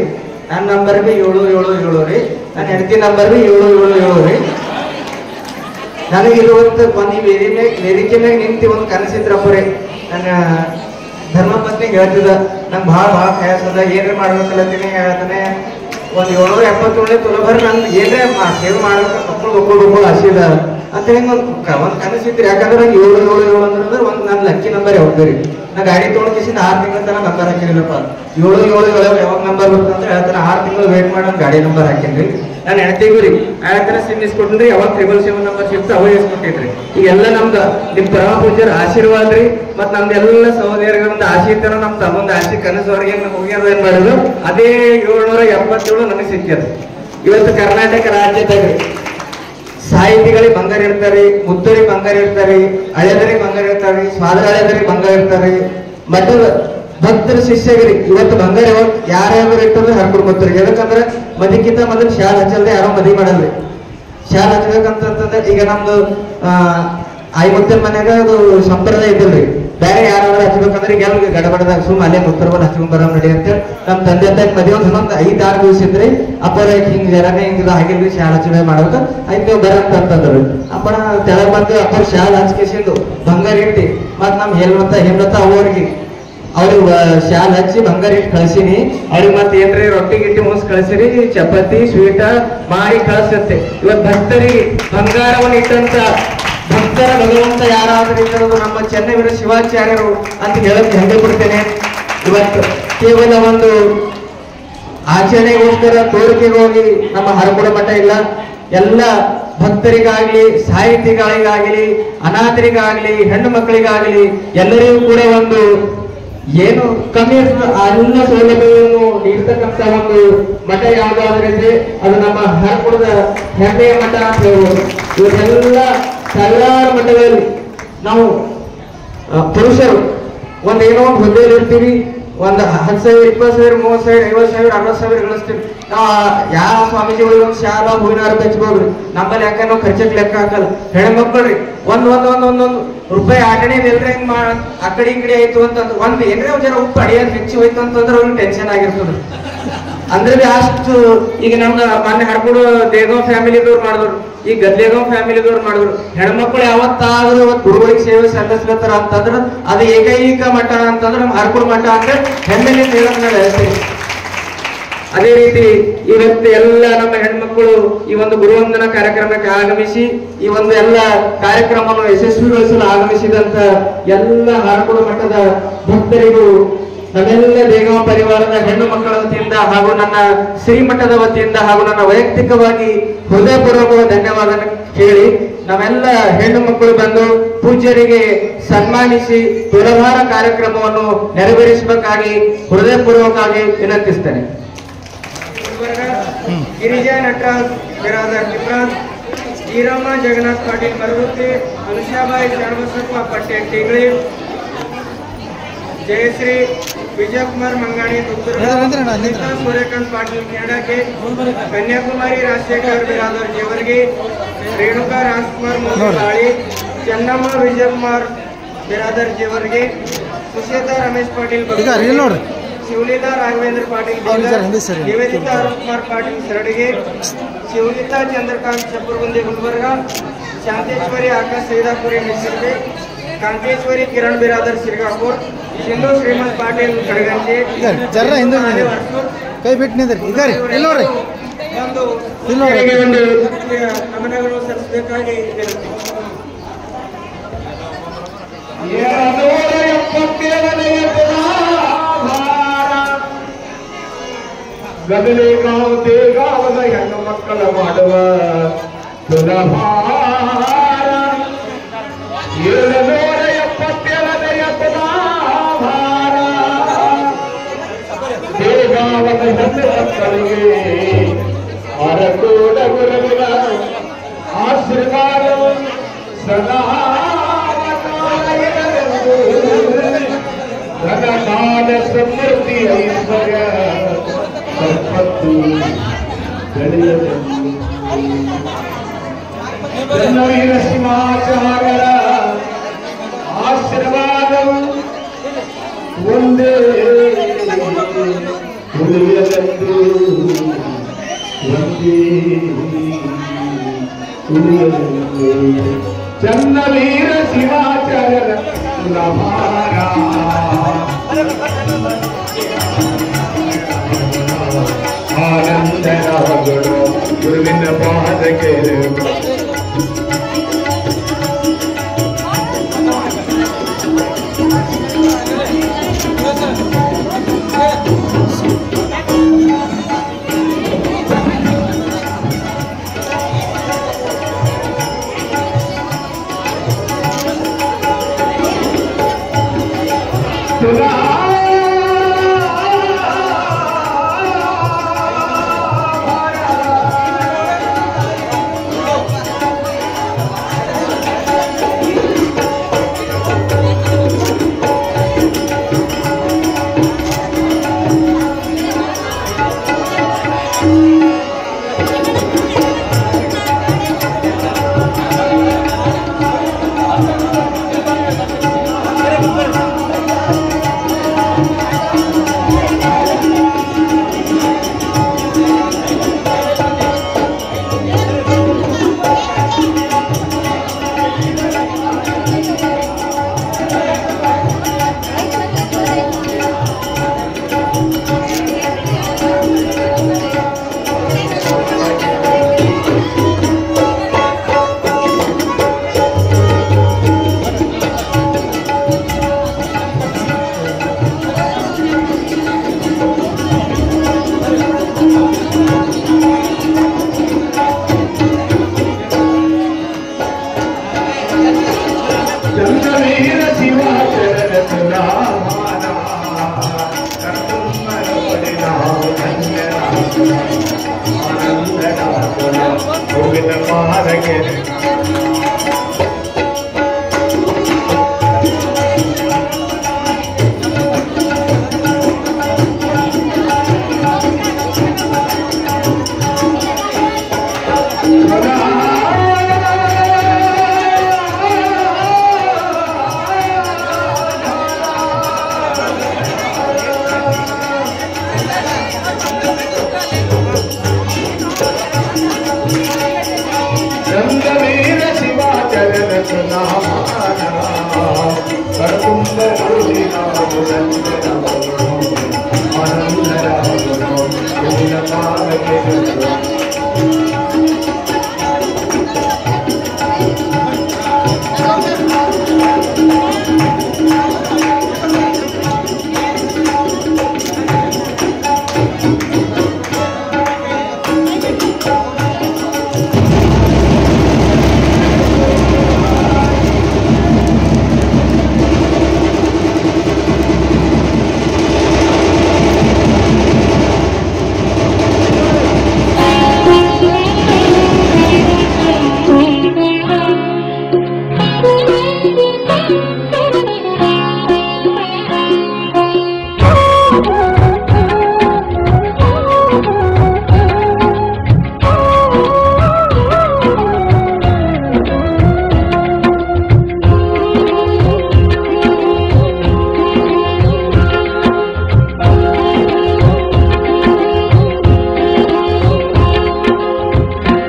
ನನ್ನ ನಂಬರ್ ಬಿ 777 ರೀ. ನನ್ನ ಹೆಂಡತಿ ನಂಬರ್ ಬಿ 777 ರೀ. ನನಗಿರುವಂತ ಒಂದು ವೇದಿಕೆ ಮ್ಯಾಗ ನಿಂತು ಒಂದು ಕನಸಿದ್ರಪ್ಪರೆ. ನನ್ನ ಧರ್ಮಪತ್ನಿಗೆ ಹೇಳ್ತಿದ್ದ, ನಂಗೆ ಭಾಳ ಖಯಾಸದ, ಏನ್ರಿ ಮಾಡ್ಬೇಕಲ್ಲತ್ತೀನಿ. ಹೇಳ್ತಾನೆ ಒಂದು 777 ತುಲಭರ್ ನಂಗೆ ಏನ್ರೇ ಸೇವೆ ಮಾಡ್ಬೇಕು, ಮಕ್ಕಳು ಆಸೀದ ಅಂತ ಹೇಳಿ ಒಂದು ಕನಸಿದ್ರಿ. ಯಾಕಂದ್ರೆ ನಂಗೆ 777 ಅಂದ್ರೆ ಒಂದು ನನ್ನ ಲಕ್ಕಿ ನಂಬರ್ ಯಾವ್ದು. ನಾ ಗಾಡಿ ತೊಗೊಂಡ್ಕಿಸಿಂದ 6 ತಿಂಗಳ ತನಕ ನಂಬರ್ ಹಾಕಿರಲಿಲ್ಲಪ್ಪ. 777 ಯಾವಾಗ ನಂಬರ್ ಬರ್ತಂದ್ರೆ ಹೇಳ್ತಾನೆ 6 ತಿಂಗಳು ವೇಟ್ ಮಾಡಿ ನಾನು ಗಾಡಿ ನಂಬರ್ ಹಾಕಿನ್ರಿ. ನಾನು ಹೆಣ್ತಿಗೂ ರೀ ಹೇಳ್ತಾನೆ ಸಿಮ್ ಇಸ್ಕೊಟ್ರಿ. ಯಾವಾಗ 777 ನಂಬರ್ ಸಿಕ್ತು ಅವಾಗ ಇಸ್ಕೊಟ್ಟಿದ್ರಿ. ಈಗೆಲ್ಲ ನಮ್ದು ನಿಮ್ಮ ಪರಮ ಪೂಜ್ಯರ ಆಶೀರ್ವಾದ ರೀ. ಮತ್ತು ನಮ್ದೆಲ್ಲ ಸಹೋದರಿಗಳ ಒಂದು ಆಸೆ ಇರ್ತಾರ. ನಮ್ಮ ತಮ್ಮಂದು ಆಸೆ ಕನಸವರೆಗೆ ಹೋಗ್ಯಾರ ಏನ್ ಮಾಡಿದ್ರು ಅದೇ 777 ನನಗೆ ಸಿಕ್ಕ್ಯದ. ಇವತ್ತು ಕರ್ನಾಟಕ ರಾಜ್ಯದಾಗ ಸಾಹಿತಿಗಳಿಗೆ ಬಂಗಾರ ಇರ್ತಾರೆ, ಮುತ್ತೂರಿಗೆ ಬಂಗಾರ ಇರ್ತಾರೆ, ಹಳೆದರಿಗೆ ಬಂಗಾರ ಇರ್ತಾರೆ, ಸ್ವಾದ್ರ ಹಳೆದರಿಗೆ ಬಂಗಾರ ಇರ್ತಾರೆ. ಮಠದ ಭಕ್ತರ ಶಿಷ್ಯರಿಗೆ ಇವತ್ತು ಬಂಗಾರ ಯಾರ್ಯಾರು ಇಟ್ಟಂದ್ರೆ ಹರ್ಕೊಂಡು ಬರ್ತಾರೆ. ಯಾಕಂದ್ರೆ ಮದಿಕ್ಕಿಂತ ಮೊದಲು ಶಾಲ್ ಹಚ್ಚಲ್ದೆ ಯಾರೋ ಮದಿ ಮಾಡಲ್ರಿ. ಶಾಲ್ ಹಚ್ಬೇಕಂತಂದ್ರೆ ಈಗ ನಮ್ದು ಆಯ್ಮುತ್ತಿನ ಮನ್ಯಾಗ ಅದು ಸಂಪ್ರದಾಯ ಇದ್ದಿಲ್ರಿ. ಬೇರೆ ಯಾರಾದ್ರೂ ಹಚ್ಬೇಕಂದ್ರೆ ಈಗ ಎಲ್ಲಿ ಗಡಬಡದಾಗ ಸುಮ್ಮ ಅಲ್ಲೇ ಮುತ್ತರವನ್ನ ಹಚ್ಕೊಂಡ್ ಬರೋ ನಡಿ ಅಂತೇಳಿ ನಮ್ಮ ತಂದೆ ತಾಯಿ ಮದುವೆ ಒಂದು 5-6 ದಿವಸ ಇದ್ರಿ. ಅಪ್ಪರ ಹಿಂಗ್ ಜರನೇ ಹಿಂಗಿದ ಆಗಿಲ್ರಿ ಶಾಲ್ ಹಚ್ಚಬೇ ಮಾಡ್ಬೇಕು ಆಯ್ತು ನೀವು ಬರಂತ ಅಂತಂದ್ರು. ಅಪ್ಪನ ತೆಳಗ್ ಬಂದು ಅಪ್ಪರ ಶಾಲ್ ಹಚ್ಕಿಸಿದ್ದು ಬಂಗಾರ ಇಟ್ಟಿ ಮತ್ ನಮ್ ಹೇಮಲತ ಅವ್ರಿಗೆ ಶಾಲ್ ಹಚ್ಚಿ ಬಂಗಾರ ಇಟ್ಟು ಕಳ್ಸಿನಿ. ಅವ್ರಿಗೆ ಮತ್ತೆ ಏನ್ರಿ ರೊಟ್ಟಿ ಗಿಟ್ಟಿ ಮುಸ್ ಕಳ್ಸಿರಿ, ಚಪಾತಿ ಸ್ವೀಟ ಮಾಡಿ ಕಳ್ಸತ್ತೆ. ಇವತ್ತು ಭಕ್ತರಿಗೆ ಬಂಗಾರವನ್ನು ಇಟ್ಟಂತ ಭಕ್ತರ ಭಗವಂತ ಯಾರಾದ್ರೂ ಇರೋದು ನಮ್ಮ ಚೆನ್ನವೀರ ಶಿವಾಚಾರ್ಯರು ಅಂತ ಹೇಳಕ್ಕೆ ಹೆಂಗೆ ಬಿಡ್ತೇನೆ. ಇವತ್ತು ಕೇವಲ ಒಂದು ಆಚರಣೆಗೋಸ್ಕರ ತೋರಿಕೆಗೋಗಿ ನಮ್ಮ ಹರಕೂಡ ಮಠ ಇಲ್ಲ. ಎಲ್ಲ ಭಕ್ತರಿಗಾಗ್ಲಿ, ಸಾಹಿತಿಗಳಿಗಾಗಲಿ, ಅನಾಥರಿಗಾಗ್ಲಿ, ಹೆಣ್ಣು ಮಕ್ಕಳಿಗಾಗಲಿ ಎಲ್ಲರಿಗೂ ಕೂಡ ಒಂದು ಏನು ಕಮ್ಮಿ ಎಲ್ಲ ಸೌಲಭ್ಯವನ್ನು ನೀಡ್ತಕ್ಕಂಥ ಒಂದು ಮಠ ಯಾವ್ದಾದ್ರೆ ಅದು ನಮ್ಮ ಹರಕೂಡದ ಹೆಮ್ಮೆಯ ಮಠ ಅಂತ ಹೇಳ್ಬೋದು. ಇವತ್ತೆಲ್ಲ ಸಾವಿರಾರು ಮಠಗಳಲ್ಲಿ ನಾವು ಪುರುಷರು ಏನೋ ಒಂದು ಹುದ್ದೆಯಲ್ಲಿ ಇರ್ತೀವಿ. ಒಂದು 10,000, 20,000, 30,000, 50,000, 60,000 ಗಳಿಸ್ತೀವಿ. ನಾವು ಯಾವ ಸ್ವಾಮೀಜಿಗಳಿಗೆ ಒಂದು ಶಾಲ ಹೂವಿನಾರು ಬೆಚ್ಚಬೋದ್ರಿ. ನಮ್ಮಲ್ಲಿ ಯಾಕೆ ನಾವು ಖರ್ಚಕ್ಕೆ ಲೆಕ್ಕ ಹಾಕಲ್ಲ. ಹೆಣ್ಮಕ್ಳ್ರಿ ಒಂದೊಂದು ರೂಪಾಯಿ ಆಟಣೆ ಎಲ್ರ ಹಿಂಗ್ ಆ ಕಡೆ ಈ ಕಡೆ ಆಯ್ತು ಅಂತಂದ್ರೆ ಒಂದ್ ಏನ್ರೆ ಒಂದ್ ಜನ ಉಪ್ಪು ಅಡಿಯೋದು ಹೆಚ್ಚು ಹೋಯ್ತು ಅಂತಂದ್ರೆ ಅವ್ರಿಗೆ ಟೆನ್ಷನ್ ಆಗಿರ್ತದೆ. ಅಂದ್ರೆ ಅಷ್ಟು ಈಗ ನಮ್ಗೆ ಮೊನ್ನೆ ಹರ್ಕೊಂಡು ದೇಗಾಂವ್ ಫ್ಯಾಮಿಲಿದವ್ರು ಮಾಡಿದ್ರು, ಈ ಗದ್ಲೇಗಾಂವ್ ಫ್ಯಾಮಿಲಿದವ್ರು ಮಾಡಿದ್ರು. ಹೆಣ್ಮಕ್ಳು ಯಾವತ್ತಾದ್ರೂ ಗುರುಗಳಿಗೆ ಸೇವೆ ಸಲ್ಲಿಸ್ಲತ್ತಾರ ಅಂತಂದ್ರೆ ಅದು ಏಕೈಕ ಮಠ ಅಂತಂದ್ರೆ ನಮ್ಮ ಹರ್ಕೊಂಡು ಮಠ ಅಂದ್ರೆ ಹೆಮ್ಮೆಲಿಂದ ಹೇಳಕ್ ನಾವು ಹೇಳ್ತೀವಿ. ಅದೇ ರೀತಿ ಇವತ್ತು ಎಲ್ಲ ನಮ್ಮ ಹೆಣ್ಮಕ್ಳು ಈ ಒಂದು ಗುರುವಂದನಾ ಕಾರ್ಯಕ್ರಮಕ್ಕೆ ಆಗಮಿಸಿ ಈ ಒಂದು ಎಲ್ಲ ಕಾರ್ಯಕ್ರಮವನ್ನು ಯಶಸ್ವಿಗೊಳಿಸಲು ಆಗಮಿಸಿದಂತ ಎಲ್ಲ ಹರಕೂಡು ಮಠದ ಭಕ್ತರಿಗೂ ನಮ್ಮೆಲ್ಲ ದೇಗಾಂವ್ ಪರಿವಾರದ ಹೆಣ್ಣು ಮಕ್ಕಳ ವತಿಯಿಂದ ಹಾಗೂ ನನ್ನ ಶ್ರೀಮಠದ ವತಿಯಿಂದ ಹಾಗೂ ನನ್ನ ವೈಯಕ್ತಿಕವಾಗಿ ಹೃದಯಪೂರ್ವಕ ಧನ್ಯವಾದ ಹೇಳಿ ನಾವೆಲ್ಲ ಹೆಣ್ಣು ಮಕ್ಕಳು ಬಂದು ಪೂಜ್ಯರಿಗೆ ಸನ್ಮಾನಿಸಿ ತುಲಾಭಾರ ಕಾರ್ಯಕ್ರಮವನ್ನು ನೆರವೇರಿಸಬೇಕಾಗಿ ಹೃದಯಪೂರ್ವಕವಾಗಿ ವಿನಂತಿಸ್ತೇನೆ. ಗಿರಿಜಾ ನಟರಾಜ್ ಬಿರಾದರ್ ನಿಪ್ರಾಜ್, ಈರಮ್ಮ ಜಗನ್ನಾಥ್ ಪಾಟೀಲ್ ಮರಗುತ್ತಿ, ಅನುಷಾಬಾಯಿ ಶರಣಬಸಪ್ಪ ಪಟ್ಟೆ ಟಿಂಗ್ಳಿ, ಜಯಶ್ರೀ ವಿಜಯಕುಮಾರ್ ಮಂಗಾಣಿ ಸೂರ್ಯಕಾಂತ್ ಪಾಟೀಲ್ ಕೆನಡಾಗೆ, ಕನ್ಯಾಕುಮಾರಿ ರಾಜಶೇಖರ್ ಬಿರಾದರ್ ಜೇವರ್ಗಿ, ರೇಣುಕಾ ರಾಜ್ಕುಮಾರ್ ಮೋದಿ, ಚೆನ್ನಮ್ಮ ವಿಜಯಕುಮಾರ್ ಬಿರಾದರ್ ಜೇವರ್ಗಿ, ಸುಶೇತಾ ರಮೇಶ್ ಪಾಟೀಲ್, ಶಿವಲೀಲಾ ರಾಘವೇಂದ್ರ ಪಾಟೀಲ್, ನಿವೇದಿತಾ ಅರುಣಕುಮಾರ್ ಪಾಟೀಲ್ ಸರಡಿಗೆ, ಶಿವಲೀತಾ ಚಂದ್ರಕಾಂತ್ ಚಪ್ಪುರಗುಂದಿ ಗುಲ್ಬರ್ಗ, ಶಾಂತೇಶ್ವರಿ ಆಕಾಶ್ ಸೈದಾಪುರಿ ಮಿಸಿರ್ಗೆ, ಕಾಂತೇಶ್ವರಿ ಕಿರಣ್ ಬಿರಾದರ್ ಸಿರ್ಗಾಪುರ್, ಸಿಂಧು ಶ್ರೀಮಂತ್ ಪಾಟೀಲ್ ಕಡಗಂಜಿ ಜರ್ರ ಹಿಂದೆ ಕೈ ಬಿಟ್ಟು ನಿಂದ್ರಿ ಈಗ ರೀ ಇಲ್ಲಿ ನೋಡ್ರಿ ಒಂದು ನಮನಗಳು ಸಲ್ಲಿಸಬೇಕಾಗಿ ಗದಲೇಗಾಂವ್ ದೇಗಾವದ ಹೆಣ್ಣು ಮಕ್ಕಳ ಮಾಡುವ ತುಲಭಾರ 777ನೇ ತುಲಾಭಾರ ದೇಗಾವದ ಹೆಣ್ಣು ಮಕ್ಕಳಿಗೆ ಅರಕೋಡ ಗುರುವಿನ ಆಶೀರ್ವಾದ ಸದಾ ಧನಮಾನ ಸಮೃದ್ಧಿ ಐಶ್ವರ್ಯ ಸಂಪತ್ತು ಚನ್ನವೀರ ಶಿವಾಚಾರ್ಯರ ಆಶೀರ್ವಾದ ಒಂದೇ ಉಳಿಯಲೆಂದು ಒಂದೇ ಉಳಿಯಲೆಂದು ಚನ್ನವೀರ ಶಿವಾಚಾರ್ಯರ ತುಲಾಭಾರ ಆನಂದರಾಗಳು ಗುರುವಿನ ಪಾದಕ್ಕೆ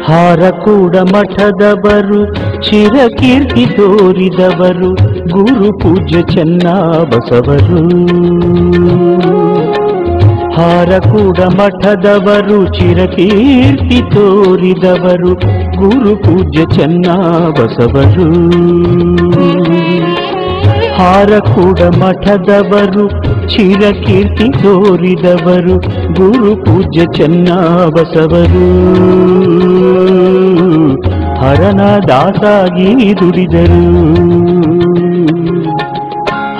ಹಾರಕೂಡ ಮಠದವರು ಚಿರಕೀರ್ತಿ ತೋರಿದವರು ಗುರು ಪೂಜ್ಯ ಚೆನ್ನಬಸವರು. ಹಾರಕೂಡ ಮಠದವರು ಚಿರಕೀರ್ತಿ ತೋರಿದವರು ಗುರು ಪೂಜ್ಯ ಚೆನ್ನಬಸವರು. ಹಾರಕೂಡ ಮಠದವರು ಚಿರಕೀರ್ತಿ ತೋರಿದವರು ಗುರು ಪೂಜ್ಯ ಚೆನ್ನಬಸವರು. ಹರನ ದಾಸಾಗಿ ದುಡಿದರು.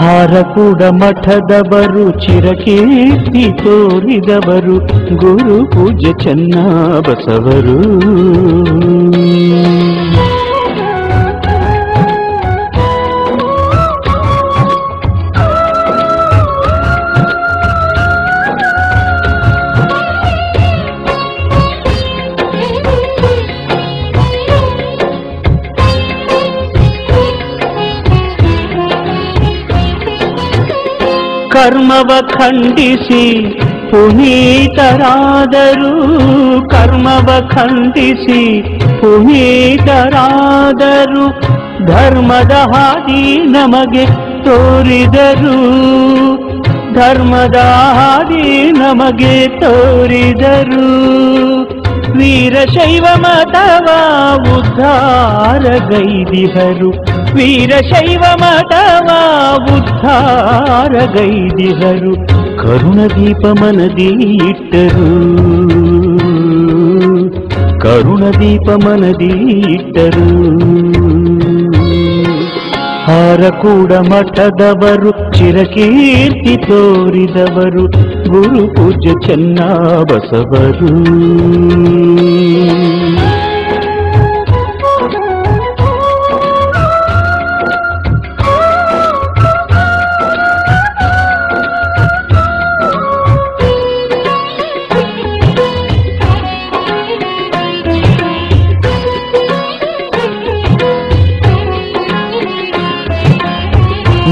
ಹಾರಕೂಡ ಮಠದವರು ಚಿರಕೀರ್ತಿ ತೋರಿದವರು ಗುರು ಪೂಜ್ಯ ಚೆನ್ನಬಸವರು. ಕರ್ಮವ ಖಂಡಿಸಿ ಪುನೀತರಾದರು. ಕರ್ಮವ ಖಂಡಿಸಿ ಪುನೀತರಾದರು. ಧರ್ಮದ ಹಾದಿ ನಮಗೆ ತೋರಿದರು. ಧರ್ಮದ ಹಾದಿ ನಮಗೆ ತೋರಿದರು. ವೀರಶೈವ ಮತವ ಉದ್ಧಾರಗೈದಿಹರು. ವೀರಶೈವ ಮತವ ಉದ್ಧಾರಗೈದಿಹರು. ಕರುಣದೀಪ ಮನದಿ ಇಟ್ಟರು. ಕರುಣದೀಪ ಮನದಿ ಇಟ್ಟರು. ಹಾರಕೂಡ ಮಠದವರು ಚಿರಕೀರ್ತಿ ತೋರಿದವರು ಗುರು ಪೂಜ್ಯ ಚೆನ್ನಬಸವರು.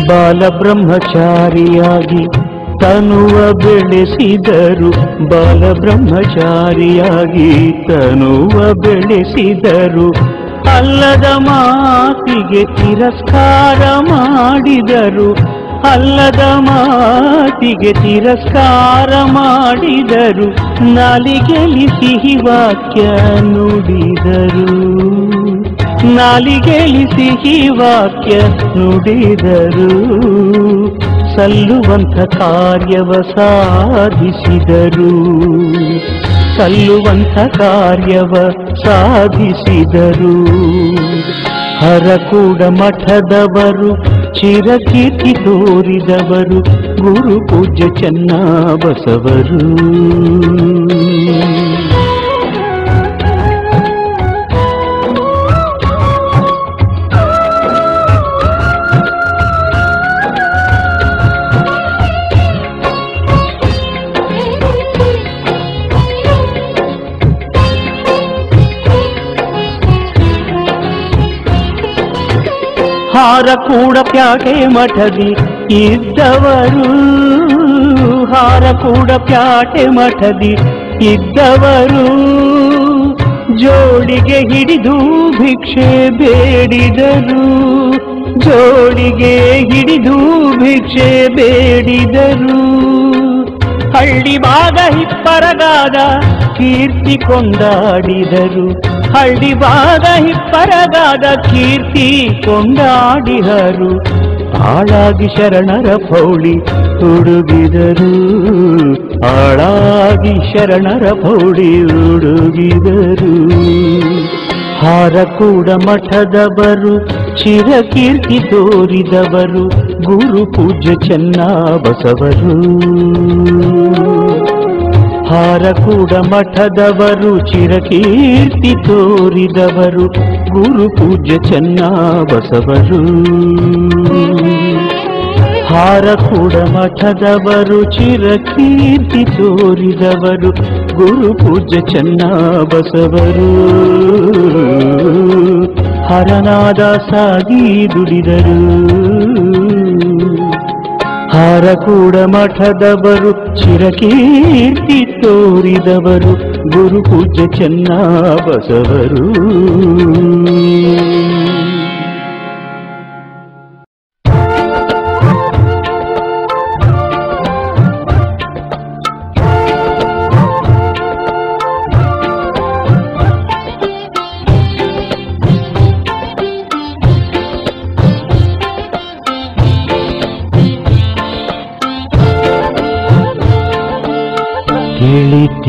ಬಾಲಬ್ರಹ್ಮಚಾರಿಯಾಗಿ ತನುವ ಬೆಳೆಸಿದರು. ಬಾಲಬ್ರಹ್ಮಚಾರಿಯಾಗಿ ತನುವ ಬೆಳೆಸಿದರು. ಅಲ್ಲದ ಮಾತಿಗೆ ತಿರಸ್ಕಾರ ಮಾಡಿದರು. ಅಲ್ಲದ ಮಾತಿಗೆ ತಿರಸ್ಕಾರ ಮಾಡಿದರು. ನಾಲಿಗೆಯಲ್ಲಿ ಸಿಹಿ ವಾಕ್ಯ ನುಡಿದರು. ನಾಲಿಗೆಯಲ್ಲಿ ಸಿಹಿ ವಾಕ್ಯ ನುಡಿದರು. ಸಲ್ಲುವಂಥ ಕಾರ್ಯವ ಸಾಧಿಸಿದರು. ಸಲ್ಲುವಂಥ ಕಾರ್ಯವ ಸಾಧಿಸಿದರು. ಹರಕೂಡ ಮಠದವರು ಚಿರಕೀರ್ತಿ ತೋರಿದವರು ಗುರು ಪೂಜ್ಯ ಚೆನ್ನಬಸವರು. ಹಾರಕೂಡ ಪ್ಯಾಟೆ ಮಠದಿ ಇದ್ದವರು. ಹಾರಕೂಡ ಪ್ಯಾಟೆ ಮಠದಿ ಇದ್ದವರು. ಜೋಳಿಗೆ ಹಿಡಿದು ಭಿಕ್ಷೆ ಬೇಡಿದರು. ಜೋಳಿಗೆ ಹಿಡಿದು ಭಿಕ್ಷೆ ಬೇಡಿದರು. ಹಳ್ಳಿ ಭಾಗ ಹಿಪ್ಪರಗಾದ ಕೀರ್ತಿ ಕೊಂಡಾಡಿದರು. ಹಳ್ಳಿ ಭಾಗ ಹಿಪ್ಪರಗಾದ ಕೀರ್ತಿ ಕೊಂಡಾಡಿದರು. ಆಳಾಗಿ ಶರಣರ ಪೌಳಿ ಹುಡುಗಿದರು. ಆಳಾಗಿ ಶರಣರ ಪೌಳಿ ಹುಡುಗಿದರು. ಹಾರಕೂಡ ಮಠದವರು ಚಿರಕೀರ್ತಿ ತೋರಿದವರು ಗುರು ಪೂಜ್ಯ ಚೆನ್ನಬಸವರು. ಹಾರಕೂಡ ಮಠದವರು ಚಿರಕೀರ್ತಿ ತೋರಿದವರು ಗುರು ಪೂಜ್ಯ ಚೆನ್ನಬಸವರು. ಹಾರಕೂಡ ಮಠದವರು ಚಿರಕೀರ್ತಿ ತೋರಿದವರು ಗುರು ಪೂಜ್ಯ ಚೆನ್ನಬಸವರು. ಹರನಾದ ಸಾಗಿ ದುಡಿದರು. ಹಾರಕೂಡ ಮಠದವರು ಚಿರಕೀರ್ತಿ ತೋರಿದವರು ಗುರು ಪೂಜ್ಯ ಚೆನ್ನಬಸವರು.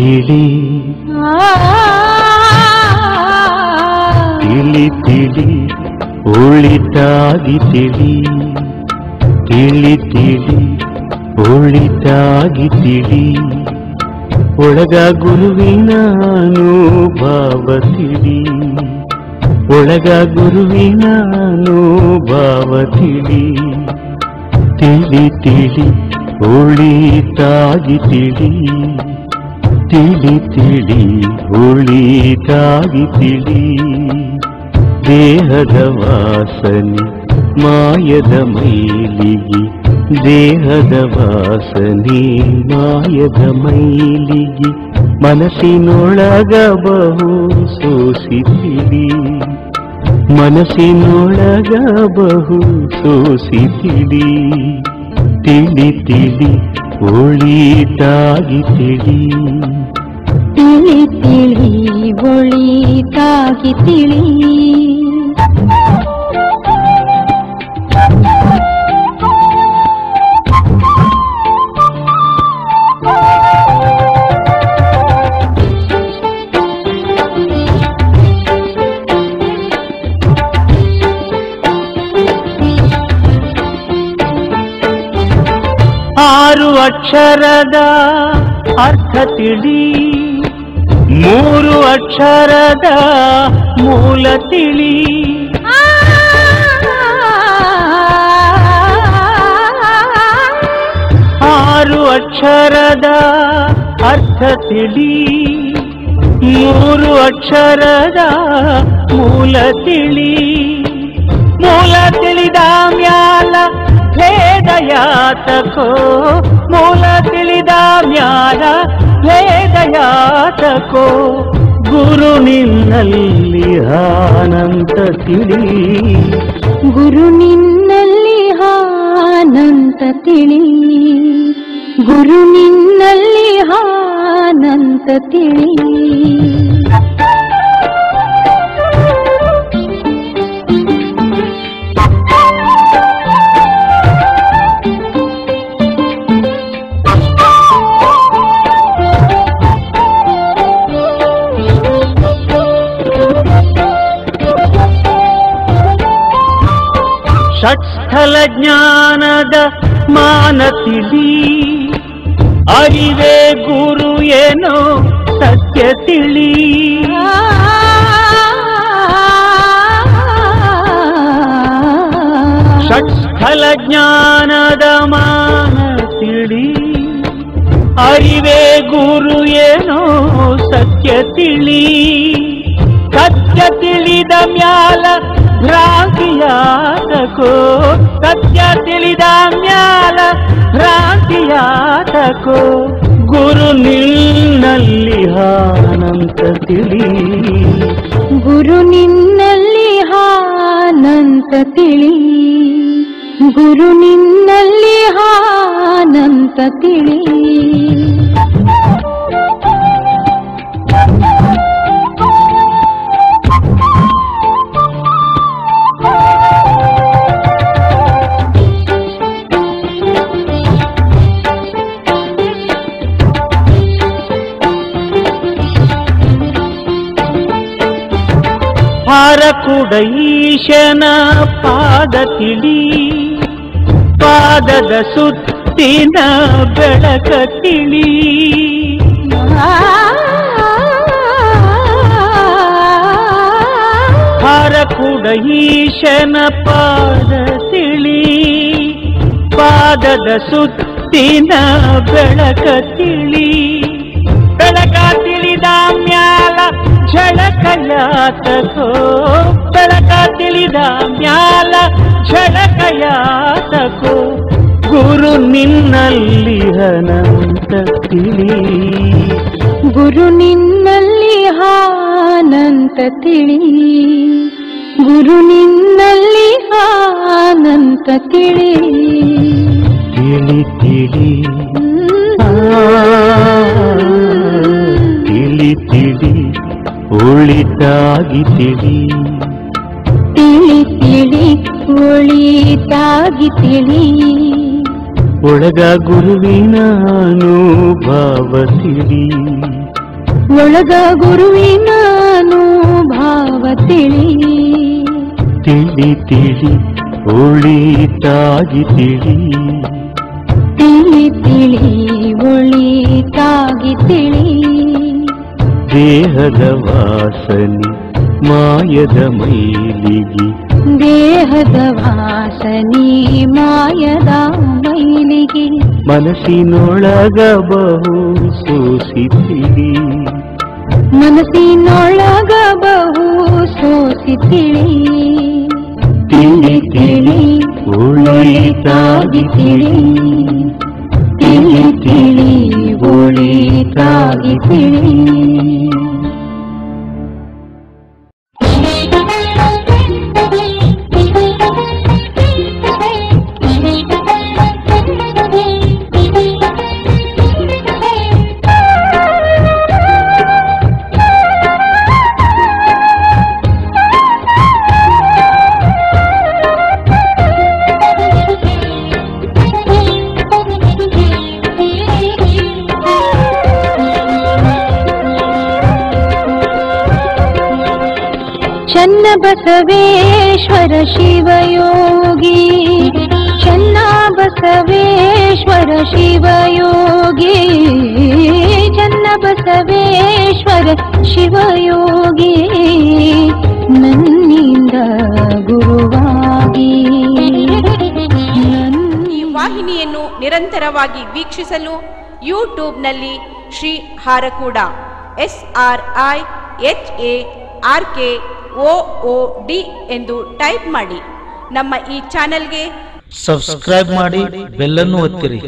ತಿಳಿ ತಿಳಿ ತಿಳಿ ಒಳಿತಾಗಿ ತಿಳಿ ತಿಳಿ ತಿಳಿ ಒಳಿತಾಗಿ ತಿಳಿ ಒಳಗ ಗುರುವಿನ ಅನುಭವ ತಿಳಿ ಒಳಗ ಗುರುವಿನ ಅನುಭವ ತಿಳಿ ತಿಳಿ ತಿಳಿ ಒಳಿತಾಗಿ ತಿಳಿ ತಿಳಿ ತಿಳಿ ಒಳಿತಾಗಿ ತಿಳಿ ದೇಹದ ವಾಸನೆ ಮಾಯದ ಮೈಲಿಗೆ ದೇಹದ ವಾಸನೆ ಮಾಯದ ಮೈಲಿಗೆ ಮನಸ್ಸಿನೊಳಗ ಬಹು ಸೋಸಿತಿಳಿ ಮನಸ್ಸಿನೊಳಗ ಬಹು ಸೋಸಿತಿಳಿ ತಿಳಿ ತಿಳಿ ಒಳಿತಾಗಿ ತಿಳಿ ತಿಳಿ ತಿಳಿ ಒಳಿತಾಗಿ ತಿಳಿ ಆರು ಅಕ್ಷರದ ಅರ್ಥ ತಿಳಿ ಮೂರು ಅಕ್ಷರದ ಮೂಲ ತಿಳಿ ಆರು ಅಕ್ಷರದ ಅರ್ಥ ತಿಳಿ ಮೂರು ಅಕ್ಷರದ ಮೂಲ ತಿಳಿ ಮೂಲ ತಿಳಿದ ಮ್ಯಾಲ ಭೇದ ಯಾತಕೋ ಮೂಲ ತಿಳಿದ ಮ್ಯಾಲ ಭೇದ ಯಾತಕೋ ಗುರು ನಿನ್ನಲ್ಲಿ ಆನಂತ ತಿಳಿ ಗುರು ನಿನ್ನಲ್ಲಿ ಆನಂತ ತಿಳಿ ಗುರು ನಿನ್ನಲ್ಲಿ ಆನಂತ ತಿಳಿ ಷಟ್ಸ್ಥಲ ಜ್ಞಾನದ ಮಾನ ತಿಳಿ ಅರಿವೇ ಗುರು ಏನೋ ಸತ್ಯ ತಿಳಿ ಷಟ್ಸ್ಥಲ ಜ್ಞಾನದ ಮಾನ ತಿಳಿ ಅರಿವೇ ಗುರು ಏನೋ ಸತ್ಯ ತಿಳಿ ಸತ್ಯ ತಿಳಿದ ಮ್ಯಾಲ ಭ್ರಾಂತಿಯಾತಕೋ ಸತ್ಯ ತಿಳಿದ ಮ್ಯಾಲ ಭ್ರಾಂತಿಯಾತಕೋ ಗುರು ನಿನ್ನಲ್ಲಿ ಆನಂತ ತಿಳಿ ಗುರು ನಿನ್ನಲ್ಲಿ ಆನಂತ ತಿಳಿ ಗುರು ನಿನ್ನಲ್ಲಿ ಆನಂತ ತಿಳಿ ಹಾರಕೂಡ ಈಶನ ಪಾದ ತಿಳಿ ಪಾದದ ಸುತ್ತಿನ ಬೆಳಕ ತಿಳಿ ಹಾರಕೂಡ ಈಶನ ಪಾದ ತಿಳಿ ಪಾದದ ಸುತ್ತಿನ ಬೆಳಕ ತಿಳಿ ಬೆಳಕ ತಿಳಿದ ಮ್ಯಾಲ ಝಳಕ ಯಾತಕೋ ಬೆಳಕ ತಿಳಿದ ಮ್ಯಾಲ ಝಳಕ ಯಾತಕೋ ಗುರು ನಿನ್ನಲ್ಲಿ ಅನಂತ ತಿಳಿ ಗುರು ನಿನ್ನಲ್ಲಿ ಆನಂತ ತಿಳಿ ಗುರು ನಿನ್ನಲ್ಲಿ ಆನಂತ ತಿಳಿ ತಿಳಿ ತಿಳಿ ತಿಳಿ ತಿಳಿ ಒಳಿತಾಗಿ ತಿಳಿ ತಿಳಿ ತಿಳಿ ಒಳಿತಾಗಿ ತಿಳಿ ಒಳಗ ಗುರುವಿನ ಅನುಭವ ತಿಳಿ ಒಳಗ ಗುರುವಿನಾನು ಭಾವ ತಿಳಿ ತಿಳಿ ತಿಳಿ ಒಳಿತಾಗಿ ತಿಳಿ ತಿಳಿ ತಿಳಿ ಒಳಿತಾಗಿ ತಿಳಿ ದೇಹದ ವಾಸನೆ ಮಾಯದ ಮೈಲಿಗೆ ದೇಹದ ವಾಸನೆ ಮಾಯದ ಮೈಲಿಗೆ ಮನಸ್ಸಿನೊಳಗ ಬಹು ಸೋಸಿತಿಳಿ ಮನಸ್ಸಿನೊಳಗ ಬಹು ಸೋಸಿತಿಳಿ ತಿಳಿ ತಿಳಿ ಒಳಿತಾಗಿ ತಿಳಿ ತಿಳಿ ತಿಳಿ ಒಳಿತಾಗಿ ತಿಳಿ ಚನ್ನ ಬಸವೇಶ್ವರ ಶಿವಯೋಗಿ ಚನ್ನ ಬಸವೇಶ್ವರ ಶಿವಯೋಗಿ ಚನ್ನ ಬಸವೇಶ್ವರ ಶಿವಯೋಗಿ ನನ್ನಿಂದ ಗುರುವಾಗಿ ಈ ವಾಹಿನಿಯನ್ನು ನಿರಂತರವಾಗಿ ವೀಕ್ಷಿಸಲು ಯೂಟ್ಯೂಬ್ನಲ್ಲಿ ಶ್ರೀ ಹಾರಕೂಡ SRIHARKOOD ಎಂದು ಟೈಪ್ ಮಾಡಿ. ನಮ್ಮ ಈ ಚಾನೆಲ್ಗೆ ಸಬ್ಸ್ಕ್ರೈಬ್ ಮಾಡಿ, ಬೆಲ್ ಅನ್ನು ಒತ್ತಿರಿ.